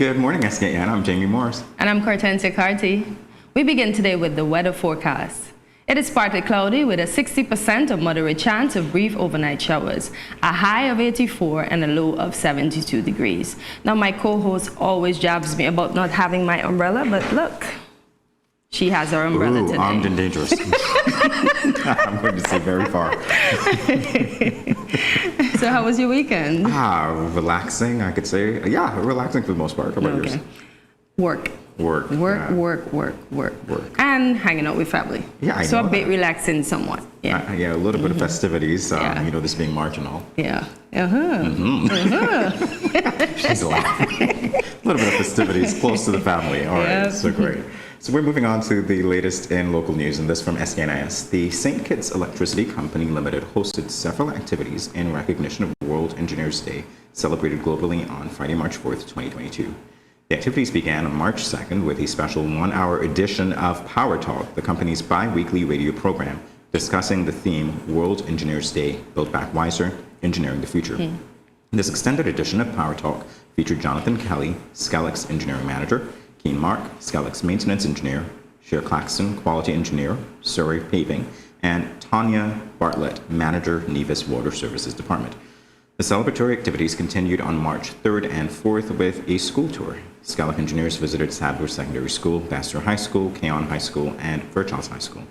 Good morning, SKN. I'm Jamie Morris. And I'm Kortensia. We begin today with the weather forecast. It is partly cloudy with a 60% of moderate chance of brief overnight showers, a high of 84 and a low of 72 degrees. Now, my co-host always jabs me about not having my umbrella, but look, she has her umbrella today. Armed and dangerous. I'm going to see very far. So how was your weekend? Relaxing, I could say. Yeah, relaxing for the most part. How about yours? Work. Work. And hanging out with family. Yeah, I know. So a bit relaxing somewhat. Yeah. A little bit of festivities, this being marginal. Yeah. She's laughing. A little bit of festivities close to the family. All right, so great. So we're moving on to the latest in local news, and this from SKNIS. The St. Kitts Electricity Company Limited hosted several activities in recognition of World Engineers Day, celebrated globally on Friday, March 4th, 2022. The activities began on March 2nd with a special one-hour edition of Power Talk, the company's bi-weekly radio program, discussing the theme World Engineers Day, Build Back Wiser, Engineering the Future. This extended edition of Power Talk featured Jonathan Kelly, Skellick's Engineering Manager, Keen Mark, Skellick's Maintenance Engineer, Cher Claxton, Quality Engineer, Surrey Paving, and Tanya Bartlett, Manager, Nevis Water Services Department. The celebratory activities continued on March 3rd and 4th with a school tour. Skellick engineers visited Sadler Secondary School, Baster High School, Keon High School, and Fairchilds High School.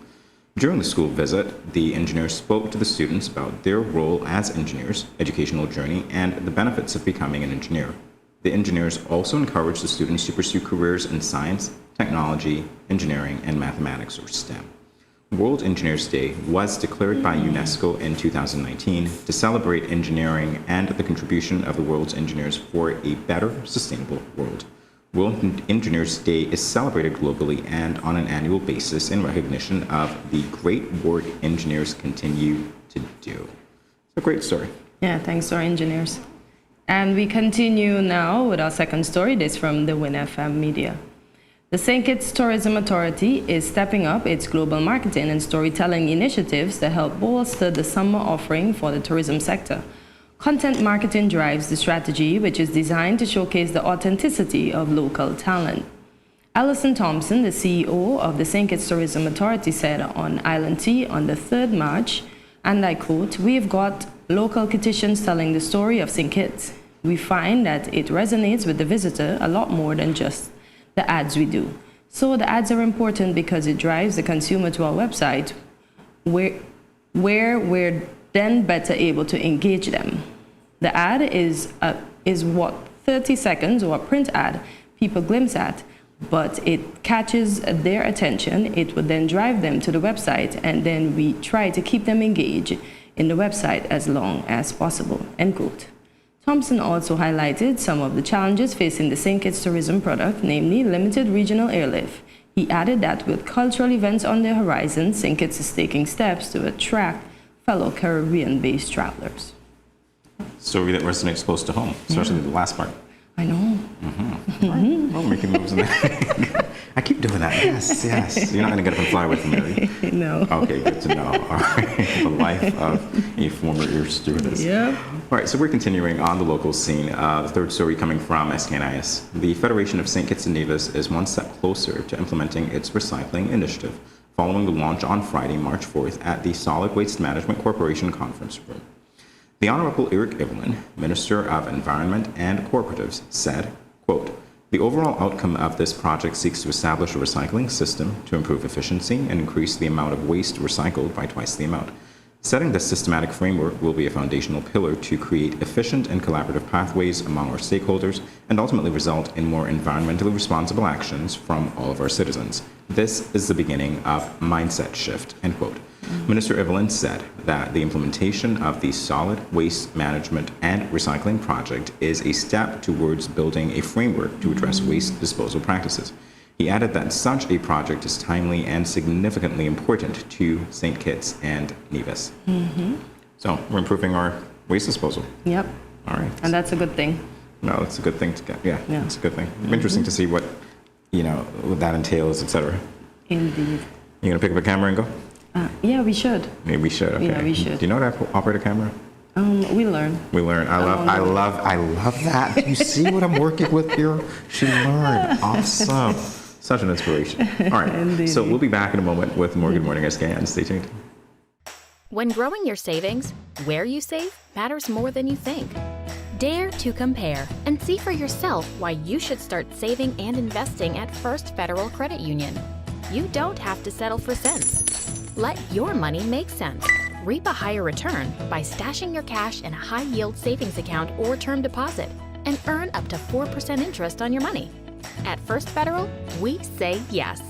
During the school visit, the engineers spoke to the students about their role as engineers, educational journey, and the benefits of becoming an engineer. The engineers also encouraged the students to pursue careers in science, technology, engineering, and mathematics, or STEM. World Engineers Day was declared by UNESCO in 2019 to celebrate engineering and the contribution of the world's engineers for a better, sustainable world. World Engineers Day is celebrated globally and on an annual basis in recognition of the great work engineers continue to do. It's a great story. Yeah, thanks to our engineers. And we continue now with our second story, this from the Win FM Media. The St. Kitts Tourism Authority is stepping up its global marketing and storytelling initiatives to help bolster the summer offering for the tourism sector. Content marketing drives the strategy, which is designed to showcase the authenticity of local talent. Alison Thompson, the CEO of the St. Kitts Tourism Authority, said on Island Tea on the 3rd March, and I quote, "We've got local kitchens telling the story of St. Kitts. We find that it resonates with the visitor a lot more than just the ads we do. So the ads are important because it drives the consumer to our website where we're then better able to engage them. The ad is what 30 seconds or a print ad people glimpse at, but it catches their attention. It would then drive them to the website, and then we try to keep them engaged in the website as long as possible," end quote. Thompson also highlighted some of the challenges facing the St. Kitts tourism product, namely limited regional airlift. He added that with cultural events on the horizon, St. Kitts is taking steps to attract fellow Caribbean-based travelers. Story that resonates close to home, especially the last part. I know. Right. Well, making moves in there. I keep doing that. Yes. You're not going to get up and fly away from Mary. No. Okay, good to know. All right. The life of a former air stewardess. Yep. All right, so we're continuing on the local scene. The third story coming from SKNIS. The Federation of St. Kitts and Nevis is one step closer to implementing its recycling initiative following the launch on Friday, March 4th at the Solid Waste Management Corporation Conference Room. The Honorable Eric Evelyn, Minister of Environment and Cooperatives, said, quote, "The overall outcome of this project seeks to establish a recycling system to improve efficiency and increase the amount of waste recycled by twice the amount. Setting this systematic framework will be a foundational pillar to create efficient and collaborative pathways among our stakeholders and ultimately result in more environmentally responsible actions from all of our citizens. This is the beginning of mindset shift," end quote. Minister Evelyn said that the implementation of the Solid Waste Management and Recycling Project is a step towards building a framework to address waste disposal practices. He added that such a project is timely and significantly important to St. Kitts and Nevis. So we're improving our waste disposal. Yep. All right. And that's a good thing. No, it's a good thing to get. Yeah, it's a good thing. Interesting to see what that entails, etc. Indeed. You gonna pick up a camera and go? Yeah, we should. Maybe we should. Okay. Yeah, we should. Do you know how to operate a camera? We learn. We learn. I love that. You see what I'm working with here? She learned. Awesome. Such an inspiration. All right. Indeed. So we'll be back in a moment with more Good Morning SKN. Stay tuned. When growing your savings, where you save matters more than you think. Dare to compare and see for yourself why you should start saving and investing at First Federal Credit Union. You don't have to settle for cents. Let your money make sense. Reap a higher return by stashing your cash in a high-yield savings account or term deposit and earn up to 4% interest on your money. At First Federal, we say yes.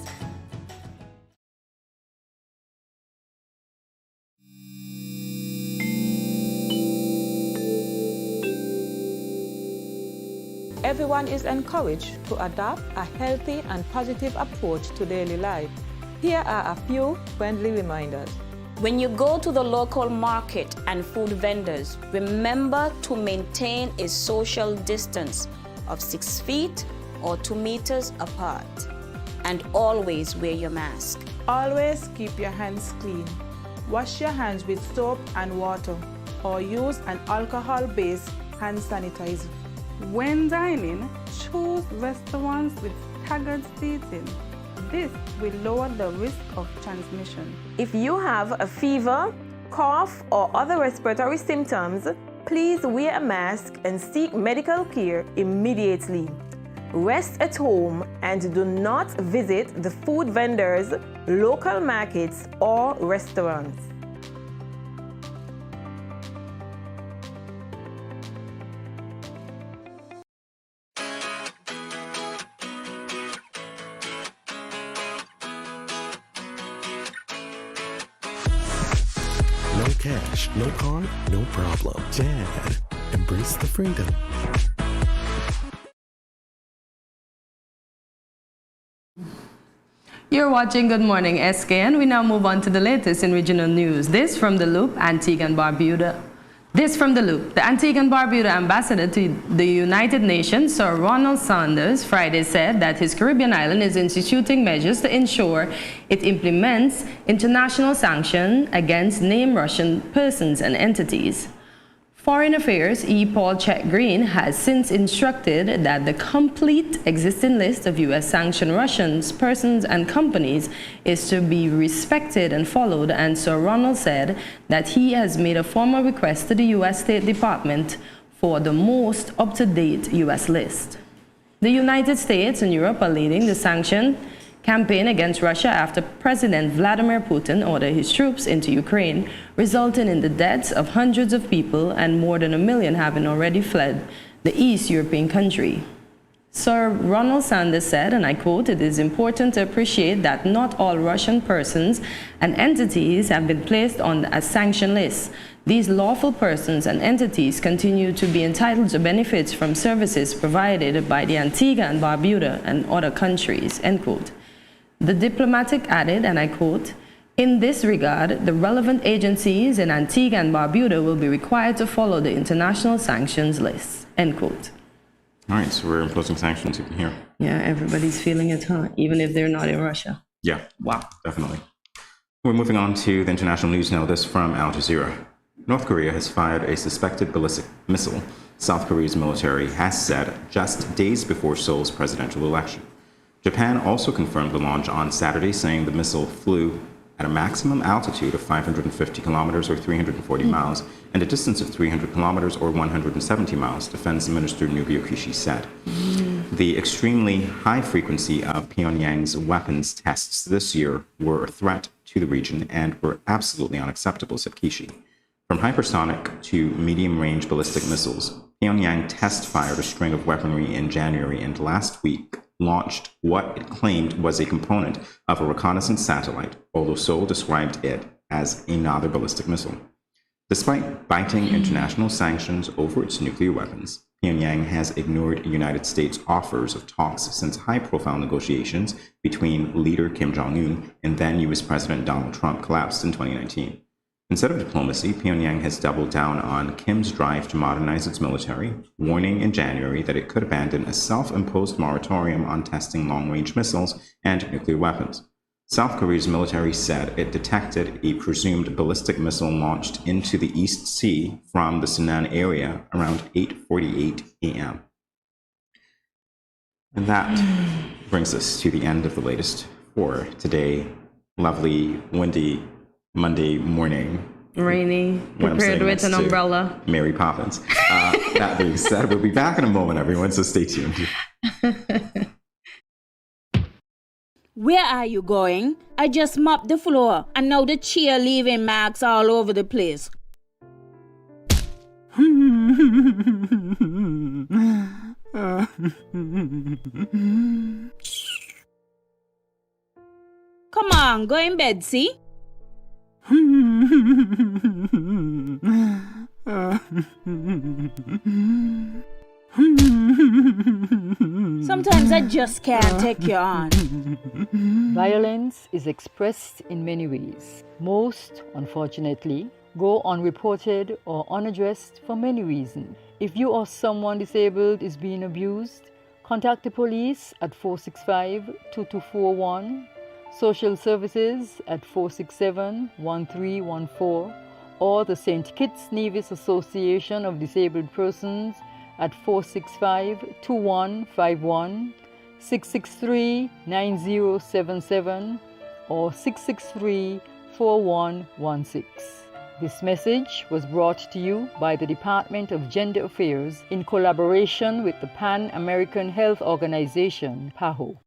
Everyone is encouraged to adopt a healthy and positive approach to daily life. Here are a few friendly reminders. When you go to the local market and food vendors, remember to maintain a social distance of 6 feet or 2 meters apart. And always wear your mask. Always keep your hands clean. Wash your hands with soap and water or use an alcohol-based hand sanitizer. When dining, choose restaurants with staggered seating. This will lower the risk of transmission. If you have a fever, cough, or other respiratory symptoms, please wear a mask and seek medical care immediately. Rest at home and do not visit the food vendors, local markets, or restaurants. No cash, no card, no problem. Dad, embrace the freedom. You're watching Good Morning SKN. We now move on to the latest in regional news. This from the Loop, Antigua and Barbuda. This from the Loop. The Antigua and Barbuda ambassador to the United Nations, Sir Ronald Sanders, Friday said that his Caribbean island is instituting measures to ensure it implements international sanctions against named Russian persons and entities. Foreign Affairs E. Paul Chet Green has since instructed that the complete existing list of U.S. sanctioned Russians, persons and companies is to be respected and followed, and Sir Ronald said that he has made a formal request to the U.S. State Department for the most up-to-date U.S. list. The United States and Europe are leading the sanction campaign against Russia after President Vladimir Putin ordered his troops into Ukraine, resulting in the deaths of hundreds of people and more than 1 million having already fled the East European country. Sir Ronald Sanders said, and I quote, "It is important to appreciate that not all Russian persons and entities have been placed on a sanction list. These lawful persons and entities continue to be entitled to benefits from services provided by the Antigua and Barbuda and other countries," end quote. The diplomatic added, and I quote, "In this regard, the relevant agencies in Antigua and Barbuda will be required to follow the international sanctions list," end quote. All right, so we're imposing sanctions, you can hear. Yeah, everybody's feeling it, huh? Even if they're not in Russia. Yeah, Wow. definitely. We're moving on to the international news now. This from Al Jazeera. North Korea has fired a suspected ballistic missile, South Korea's military has said just days before Seoul's presidential election. Japan also confirmed the launch on Saturday, saying the missile flew at a maximum altitude of 550 kilometers or 340 miles and a distance of 300 kilometers or 170 miles, Defense Minister Nubio Kishi said. The extremely high frequency of Pyongyang's weapons tests this year were a threat to the region and were absolutely unacceptable, said Kishi. From hypersonic to medium-range ballistic missiles, Pyongyang test-fired a string of weaponry in January and last week launched what it claimed was a component of a reconnaissance satellite, although Seoul described it as another ballistic missile. Despite biting international sanctions over its nuclear weapons, Pyongyang has ignored United States offers of talks since high-profile negotiations between leader Kim Jong-un and then U.S. President Donald Trump collapsed in 2019. Instead of diplomacy, Pyongyang has doubled down on Kim's drive to modernize its military, warning in January that it could abandon a self-imposed moratorium on testing long-range missiles and nuclear weapons. South Korea's military said it detected a presumed ballistic missile launched into the East Sea from the Sunan area around 8:48 a.m. And that brings us to the end of the latest for today. Lovely, windy Monday morning. Rainy, When I'm prepared saying with this an to umbrella. Mary Poppins. That being said, we'll be back in a moment, everyone, so stay tuned. Where are you going? I just mopped the floor and now the chair leaving marks all over the place. Come on, go in bed, see? Sometimes I just can't take you on. Violence is expressed in many ways. Most, unfortunately, go unreported or unaddressed for many reasons. If you or someone disabled is being abused, contact the police at 465-2241, social services at 467-1314, or the St. Kitts Nevis Association of Disabled Persons at 465-2151, 663-9077, or 663-4116. This message was brought to you by the Department of Gender Affairs in collaboration with the Pan American Health Organization, PAHO.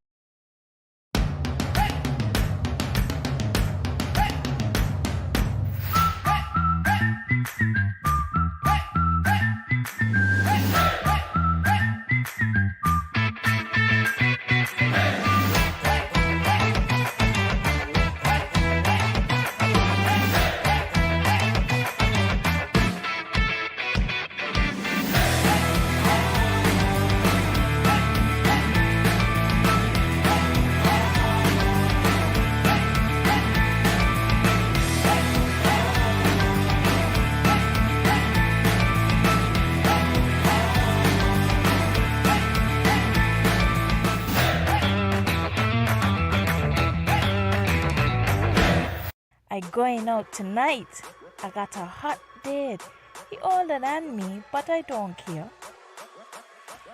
I going out tonight. I got a hot date. He older than me, but I don't care.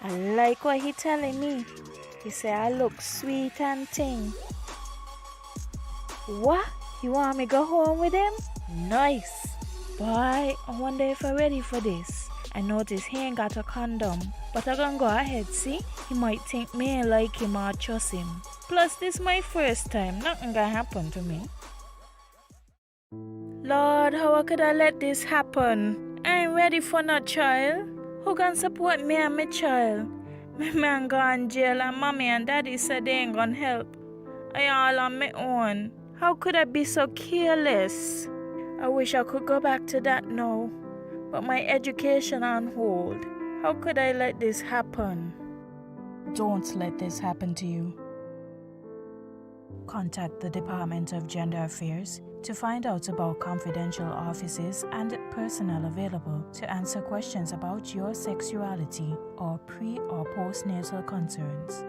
I like what he telling me. He say I look sweet and ting. What? You want me go home with him? Nice. Boy, I wonder if I'm ready for this. I notice he ain't got a condom, but I gonna go ahead, see? He might think me ain't like him or trust him. Plus, this my first time. Nothing gonna happen to me. Lord, how could I let this happen? I ain't ready for no child. Who can support me and my child? My man gone jail and mommy and daddy said they ain't gonna help. I all on my own. How could I be so careless? I wish I could go back to that now. But my education on hold. How could I let this happen? Don't let this happen to you. Contact the Department of Gender Affairs to find out about confidential offices and personnel available to answer questions about your sexuality or pre- or postnatal concerns.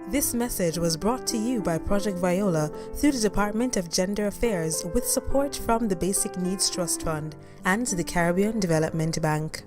This message was brought to you by Project Viola through the Department of Gender Affairs with support from the Basic Needs Trust Fund and the Caribbean Development Bank.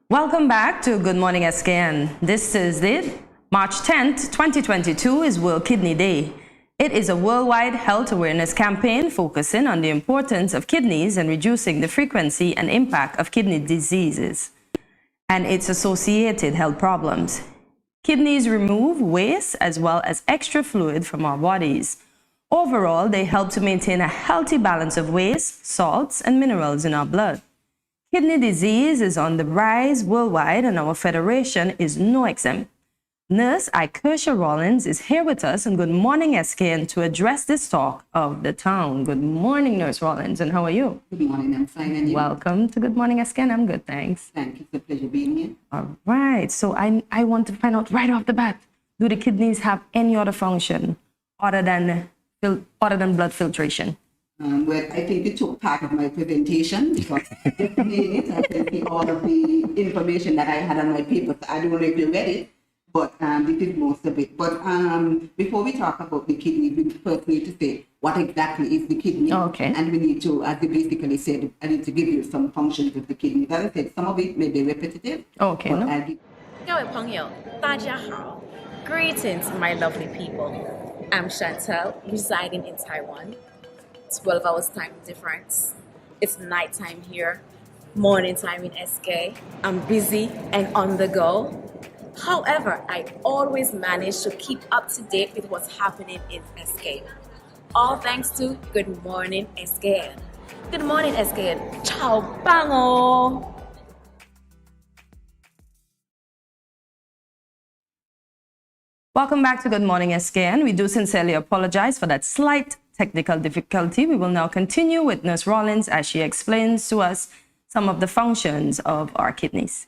Welcome back to Good Morning SKN. This Thursday, March 10th, 2022 is World Kidney Day. It is a worldwide health awareness campaign focusing on the importance of kidneys and reducing the frequency and impact of kidney diseases and its associated health problems. Kidneys remove waste as well as extra fluid from our bodies. Overall, they help to maintain a healthy balance of waste, salts, and minerals in our blood. Kidney disease is on the rise worldwide, and our federation is no exempt. Nurse Ikersha Rollins is here with us on Good Morning SKN to address this talk of the town. Good morning, Nurse Rollins, and how are you? Good morning, I'm fine, and you? Welcome to Good Morning SKN. I'm good, thanks. Thank you, it's a pleasure being here. All right, so I want to find out right off the bat, do the kidneys have any other function other than blood filtration? Well, I think you took part of my presentation because just reading it, I can see all of the information that I had on my paper. I don't know if you read it, but this is most of it. But before we talk about the kidney, we first need to say what exactly is the kidney. Okay. And we need to, as you basically said, I need to give you some functions of the kidney. As I said, some of it may be repetitive. Okay. But No? I'll give 各位朋友，大家好. Greetings, my lovely people. I'm Chantel, residing in Taiwan. 12 hours time difference. It's nighttime here, morning time in SK. I'm busy and on the go. However, I always manage to keep up to date with what's happening in SK. All thanks to Good Morning SKN. Good morning SKN. Ciao bango. Welcome back to Good Morning SKN. We do sincerely apologize for that slight technical difficulty. We will now continue with Nurse Rollins as she explains to us some of the functions of our kidneys.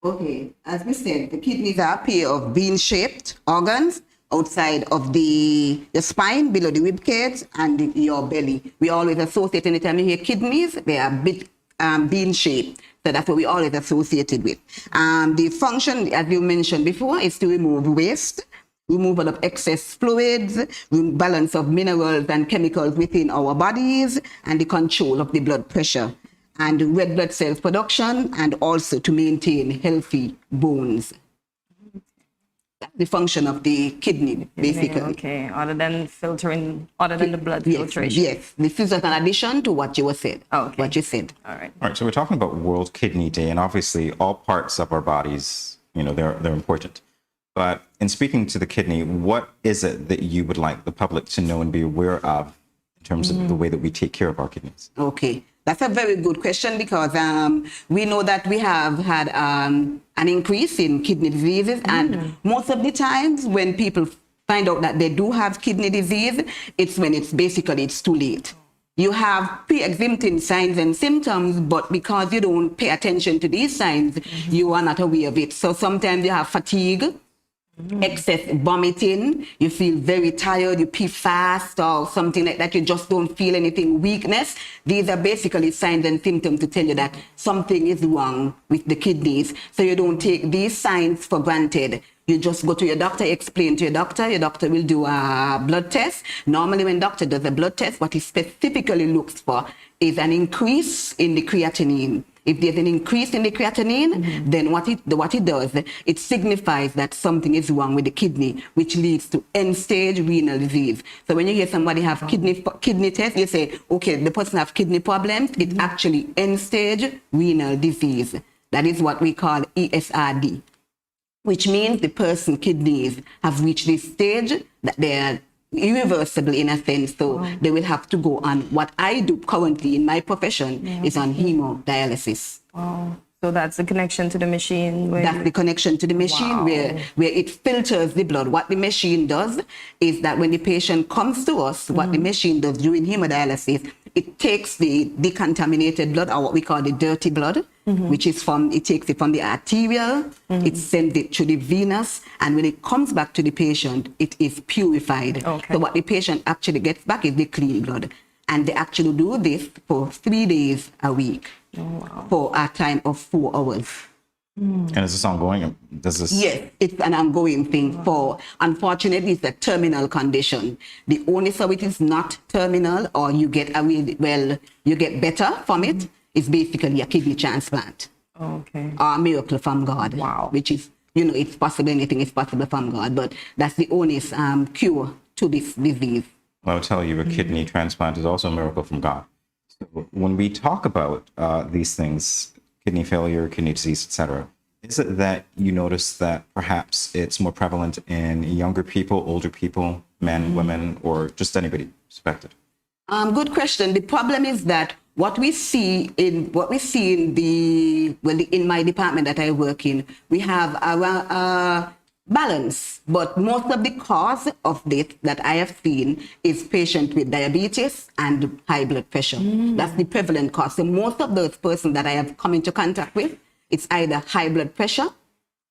Okay, as we said, the kidneys are a pair of bean-shaped organs outside of the spine, below the rib cage, and your belly. We always associate, anytime you hear kidneys, they are a bit bean-shaped. So that's what we always associated with. The function, as you mentioned before, is to remove waste, removal of excess fluids, balance of minerals and chemicals within our bodies, and the control of the blood pressure, and red blood cells production, and also to maintain healthy bones. That's the function of the kidney, basically. Okay, other than the blood filtration. Yes, this is an addition to what you said. Okay. What you said. All right. All right, so we're talking about World Kidney Day, and obviously all parts of our bodies, they're important. But in speaking to the kidney, what is it that you would like the public to know and be aware of in terms of the way that we take care of our kidneys? Okay, that's a very good question because we know that we have had an increase in kidney diseases, and most of the times when people find out that they do have kidney disease, it's when it's too late. You have pre-existing signs and symptoms, but because you don't pay attention to these signs, you are not aware of it. So sometimes you have fatigue, excess vomiting, you feel very tired, you pee fast or something like that, you just don't feel anything, weakness. These are basically signs and symptoms to tell you that something is wrong with the kidneys. So you don't take these signs for granted. You just go to your doctor, explain to your doctor will do a blood test. Normally when doctor does a blood test, what he specifically looks for is an increase in the creatinine. If there's an increase in the creatinine, then what it does, it signifies that something is wrong with the kidney, which leads to end-stage renal disease. So when you hear somebody have kidney test, you say, okay, the person have kidney problems. It's actually end-stage renal disease. That is what we call ESRD, which means the person's kidneys have reached this stage that they are irreversible in a sense, so they will have to go on what I do currently in my profession is on hemodialysis. Wow. So that's the connection to the machine? That's the connection to the machine where it filters the blood. What the machine does is that when the patient comes to us, what the machine does during hemodialysis, it takes the decontaminated blood, or what we call the dirty blood, which is it takes it from the arterial, it sends it to the venous, and when it comes back to the patient, it is purified. Okay. So what the patient actually gets back is the clean blood. And they actually do this for 3 days a week for a time of 4 hours. And is this ongoing? Yes, it's an ongoing thing. Unfortunately, it's a terminal condition. The only so it is not terminal or you get better from it is basically a kidney transplant. Okay. Or a miracle from God. Wow. Which is, it's possible, anything is possible from God, but that's the only cure to this disease. Well, I'll tell you, a kidney transplant is also a miracle from God. So when we talk about these things, kidney failure, kidney disease, etc., is it that you notice that perhaps it's more prevalent in younger people, older people, men, women, or just anybody suspected? Good question. The problem is that what we see in in my department that I work in, we have a balance, but most of the cause of this that I have seen is patient with diabetes and high blood pressure. That's the prevalent cause. So most of those persons that I have come into contact with, it's either high blood pressure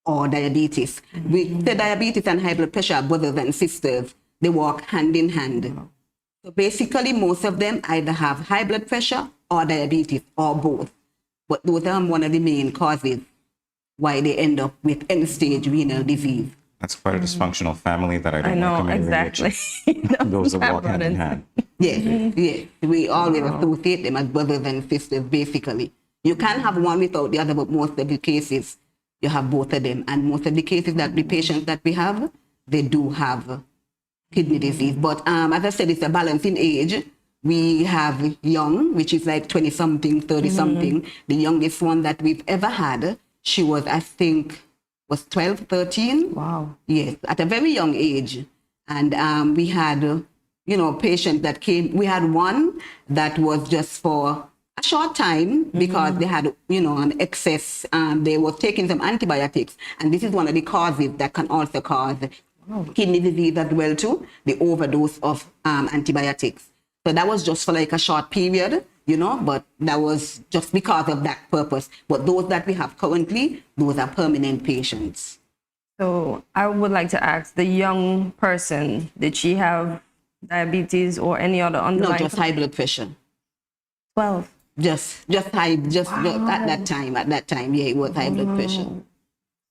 or diabetes. With the diabetes and high blood pressure are brothers and sisters. They walk hand in hand. So basically, most of them either have high blood pressure or diabetes or both. But those are one of the main causes why they end up with end-stage renal disease. That's quite a dysfunctional family that I don't know, want to come in exactly. Those that walk hand in hand. Yes, yes. We always associate them as brothers and sisters, basically. You can have one without the other, but most of the cases, you have both of them. And most of the cases that the patients that we have, they do have kidney disease. But as I said, it's a balancing age. We have young, which is like 20-something, 30-something. The youngest one that we've ever had, she was, I think, was 12, 13. Wow. Yes, at a very young age. And we had, patients that came. We had one that was just for a short time because they had, an excess. They were taking some antibiotics. And this is one of the causes that can also cause kidney disease as well too, the overdose of antibiotics. So that was just for like a short period, but that was just because of that purpose. But those that we have currently, those are permanent patients. So I would like to ask the young person, did she have diabetes or any other underlying? No, just high blood pressure. 12. Just high, at that time, yeah, it was high blood pressure.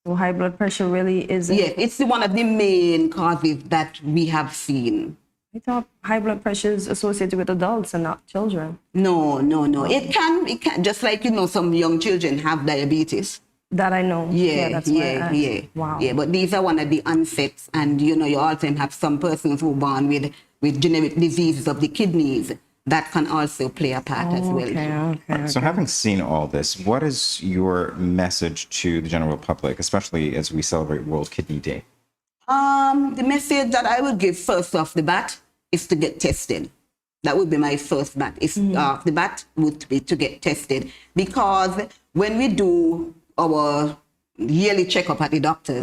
So high blood pressure really is. Yes, it's one of the main causes that we have seen. I thought high blood pressure is associated with adults and not children. No. It can, just like, some young children have diabetes. That I know. Yeah. Wow. Yeah, but these are one of the onsets. And, you also have some persons who are born with genetic diseases of the kidneys. That can also play a part as well. Okay. So having seen all this, what is your message to the general public, especially as we celebrate World Kidney Day? The message that I would give first off the bat is to get tested. That would be my first bat. Off the bat would be to get tested. Because when we do our yearly checkup at the doctors,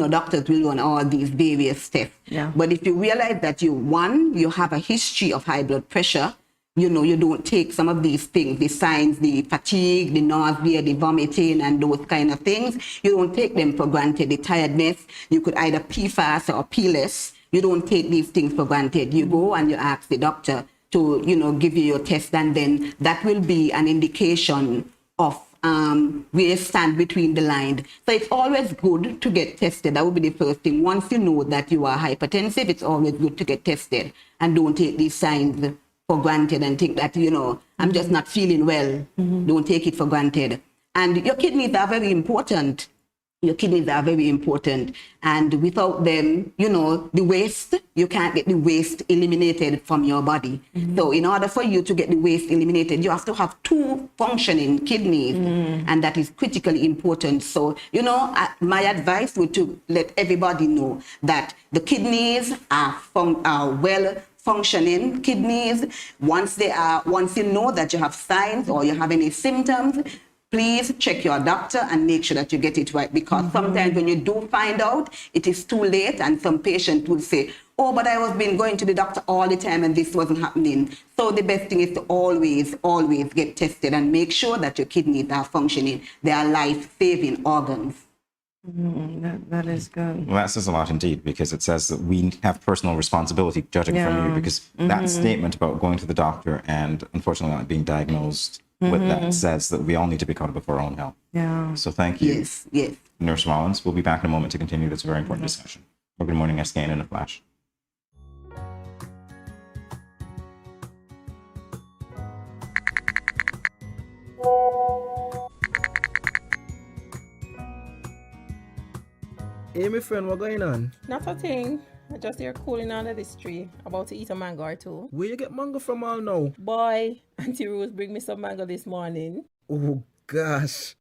doctors will run all these various tests. Yeah. But if you realize that you have a history of high blood pressure, you don't take some of these things, the signs, the fatigue, the nausea, the vomiting, and those kind of things. You don't take them for granted. The tiredness, you could either pee fast or pee less. You don't take these things for granted. You go and you ask the doctor to, give you your test, and then that will be an indication of where you stand between the line. So it's always good to get tested. That would be the first thing. Once you know that you are hypertensive, it's always good to get tested, and don't take these signs for granted and think that, I'm just not feeling well. Don't take it for granted. And your kidneys are very important. And without them, the waste, you can't get the waste eliminated from your body. So in order for you to get the waste eliminated, you have to have 2 functioning kidneys. And that is critically important. So, my advice would to let everybody know that the kidneys are well functioning kidneys. Once you know that you have signs or you have any symptoms, please check your doctor and make sure that you get it right, because sometimes when you do find out, it is too late, and some patient will say, oh, but I was been going to the doctor all the time and this wasn't happening. So the best thing is to always get tested and make sure that your kidneys are functioning. They are life-saving organs. That is good. Well, that says a lot indeed, because it says that we have personal responsibility, judging from you, because that statement about going to the doctor and unfortunately not being diagnosed with that says that we all need to be accountable for our own health. Yeah. So thank you. Yes. Nurse Rollins. We'll be back in a moment to continue this very important discussion. Good morning, SKN in a flash. Hey, my friend, what going on? Not a thing. I just here cooling under this tree, about to eat a mango or two. Where you get mango from all now? Boy, Auntie Rose bring me some mango this morning. Oh, gosh.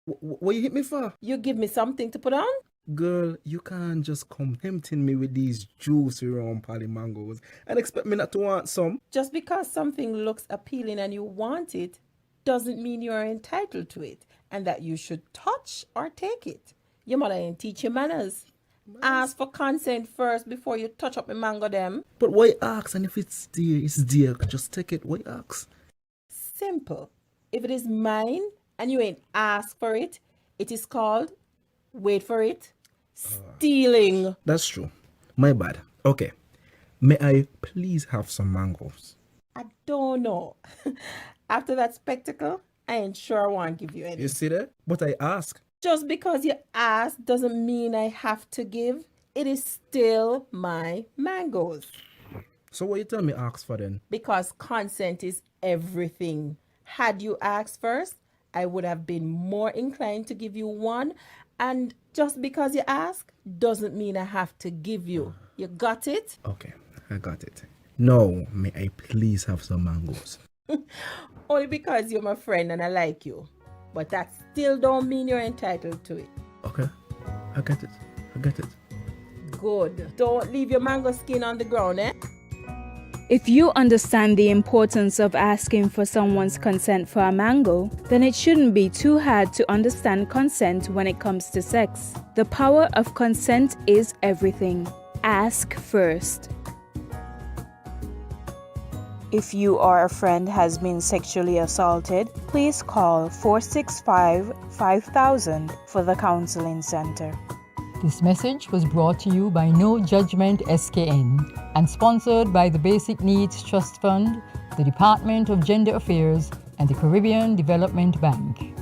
What you hit me for? You give me something to put on? Girl, you can't just come tempting me with these juicy round pally mangoes and expect me not to want some. Just because something looks appealing and you want it doesn't mean you are entitled to it and that you should touch or take it. Your mother ain't teach you manners. Ask for consent first before you touch up a mango them. But why ask? And if it's dear, it's dear. Just take it. Why ask? Simple. If it is mine and you ain't asked for it, it is called, wait for it, stealing. That's true. My bad. Okay. May I please have some mangoes? I don't know. After that spectacle, I ain't sure I want to give you any. You see that? But I ask. Just because you ask doesn't mean I have to give. It is still my mangoes. So what you tell me ask for then? Because consent is everything. Had you asked first, I would have been more inclined to give you one. And just because you ask doesn't mean I have to give you. You got it? Okay, I got it. Now, may I please have some mangoes? Only because you're my friend and I like you. But that still don't mean you're entitled to it. Okay, I get it. I get it. Good. Don't leave your mango skin on the ground, eh? If you understand the importance of asking for someone's consent for a mango, then it shouldn't be too hard to understand consent when it comes to sex. The power of consent is everything. Ask first. If you or a friend has been sexually assaulted, please call 465-5000 for the Counseling Center. This message was brought to you by No Judgment SKN and sponsored by the Basic Needs Trust Fund, the Department of Gender Affairs, and the Caribbean Development Bank.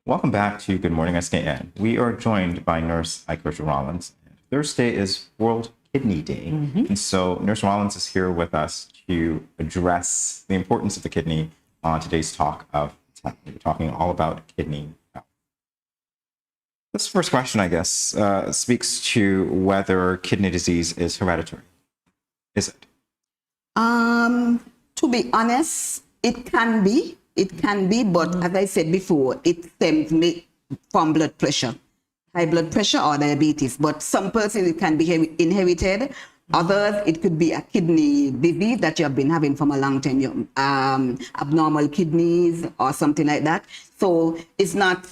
Welcome back to Good Morning SKN. We are joined by Nurse Ikersha Rollins. Thursday is World Kidney Day. And so Nurse Rollins is here with us to address the importance of the kidney on today's talk of talking all about kidney health. This first question, I guess, speaks to whether kidney disease is hereditary. Is it? To be honest, it can be. It can be, but as I said before, it stems from blood pressure, high blood pressure or diabetes. But some persons it can be inherited. Others, it could be a kidney disease that you have been having from a long time, abnormal kidneys or something like that. So it's not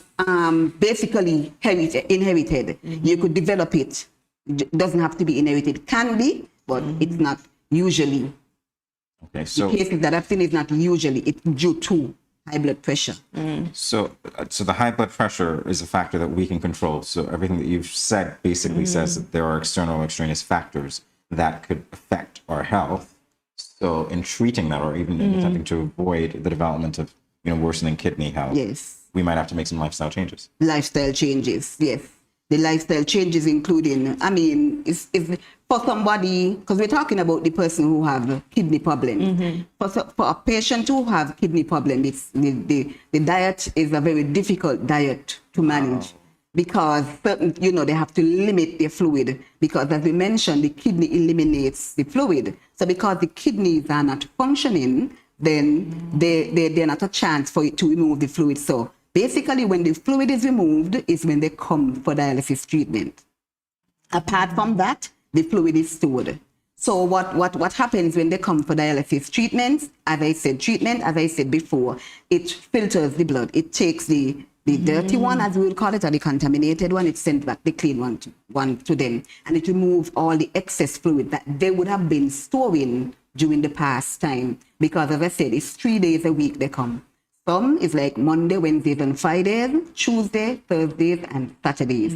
basically inherited. You could develop it. It doesn't have to be inherited. It can be, but it's not usually. Okay, so the cases that I've seen is not usually, it's due to high blood pressure. So the high blood pressure is a factor that we can control. So everything that you've said basically says that there are external or extraneous factors that could affect our health. So in treating that, or even in attempting to avoid the development of worsening kidney health, yes, we might have to make some lifestyle changes. Lifestyle changes, yes. The lifestyle changes including, it's for somebody, because we're talking about the person who have kidney problems. For a patient who have kidney problems, the diet is a very difficult diet to manage because they have to limit their fluid because, as we mentioned, the kidney eliminates the fluid. So because the kidneys are not functioning, then they're not a chance for it to remove the fluid. So basically, when the fluid is removed is when they come for dialysis treatment. Apart from that, the fluid is stored. So what happens when they come for dialysis treatment, as I said before, it filters the blood. It takes the dirty one, as we will call it, or the contaminated one, it sends back the clean one to them. And it removes all the excess fluid that they would have been storing during the past time. Because, as I said, it's 3 days a week they come Some is like Monday, Wednesdays, and Fridays, Tuesday, Thursdays, and Saturdays.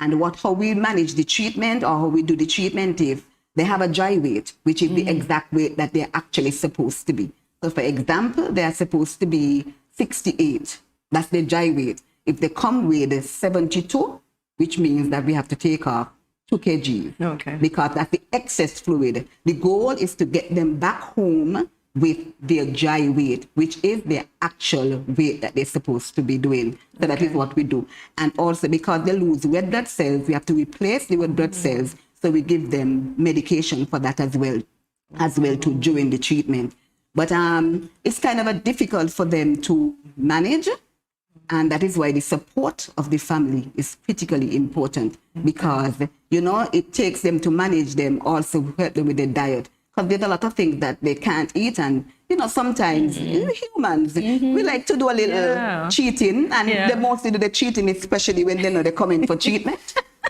And how we manage the treatment or how we do the treatment is they have a dry weight, which is the exact weight that they're actually supposed to be. So for example, they are supposed to be 68. That's the dry weight. If they come with 72, which means that we have to take off 2 kgs. Because that's the excess fluid. The goal is to get them back home with their dry weight, which is their actual weight that they're supposed to be doing. So that is what we do. And also because they lose red blood cells, we have to replace the red blood cells. So we give them medication for that as well too during the treatment. But it's kind of difficult for them to manage. And that is why the support of the family is critically important because, it takes them to manage them, also help them with their diet. Because there's a lot of things that they can't eat. And, sometimes humans, we like to do a little cheating. And they mostly do the cheating, especially when they know they're coming for treatment.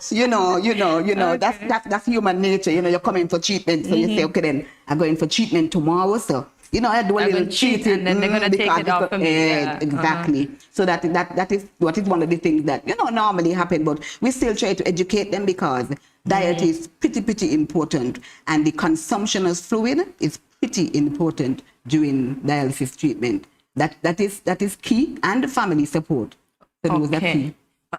So, that's human nature. You're coming for treatment. So you say, okay, then I'm going for treatment tomorrow. So, I do a little cheating. And then they're going to take it off from me. Exactly. So that is what is one of the things that, normally happen. But we still try to educate them because diet is pretty important. And the consumption of fluid is pretty important during dialysis treatment. That is key. And the family support. So those are key.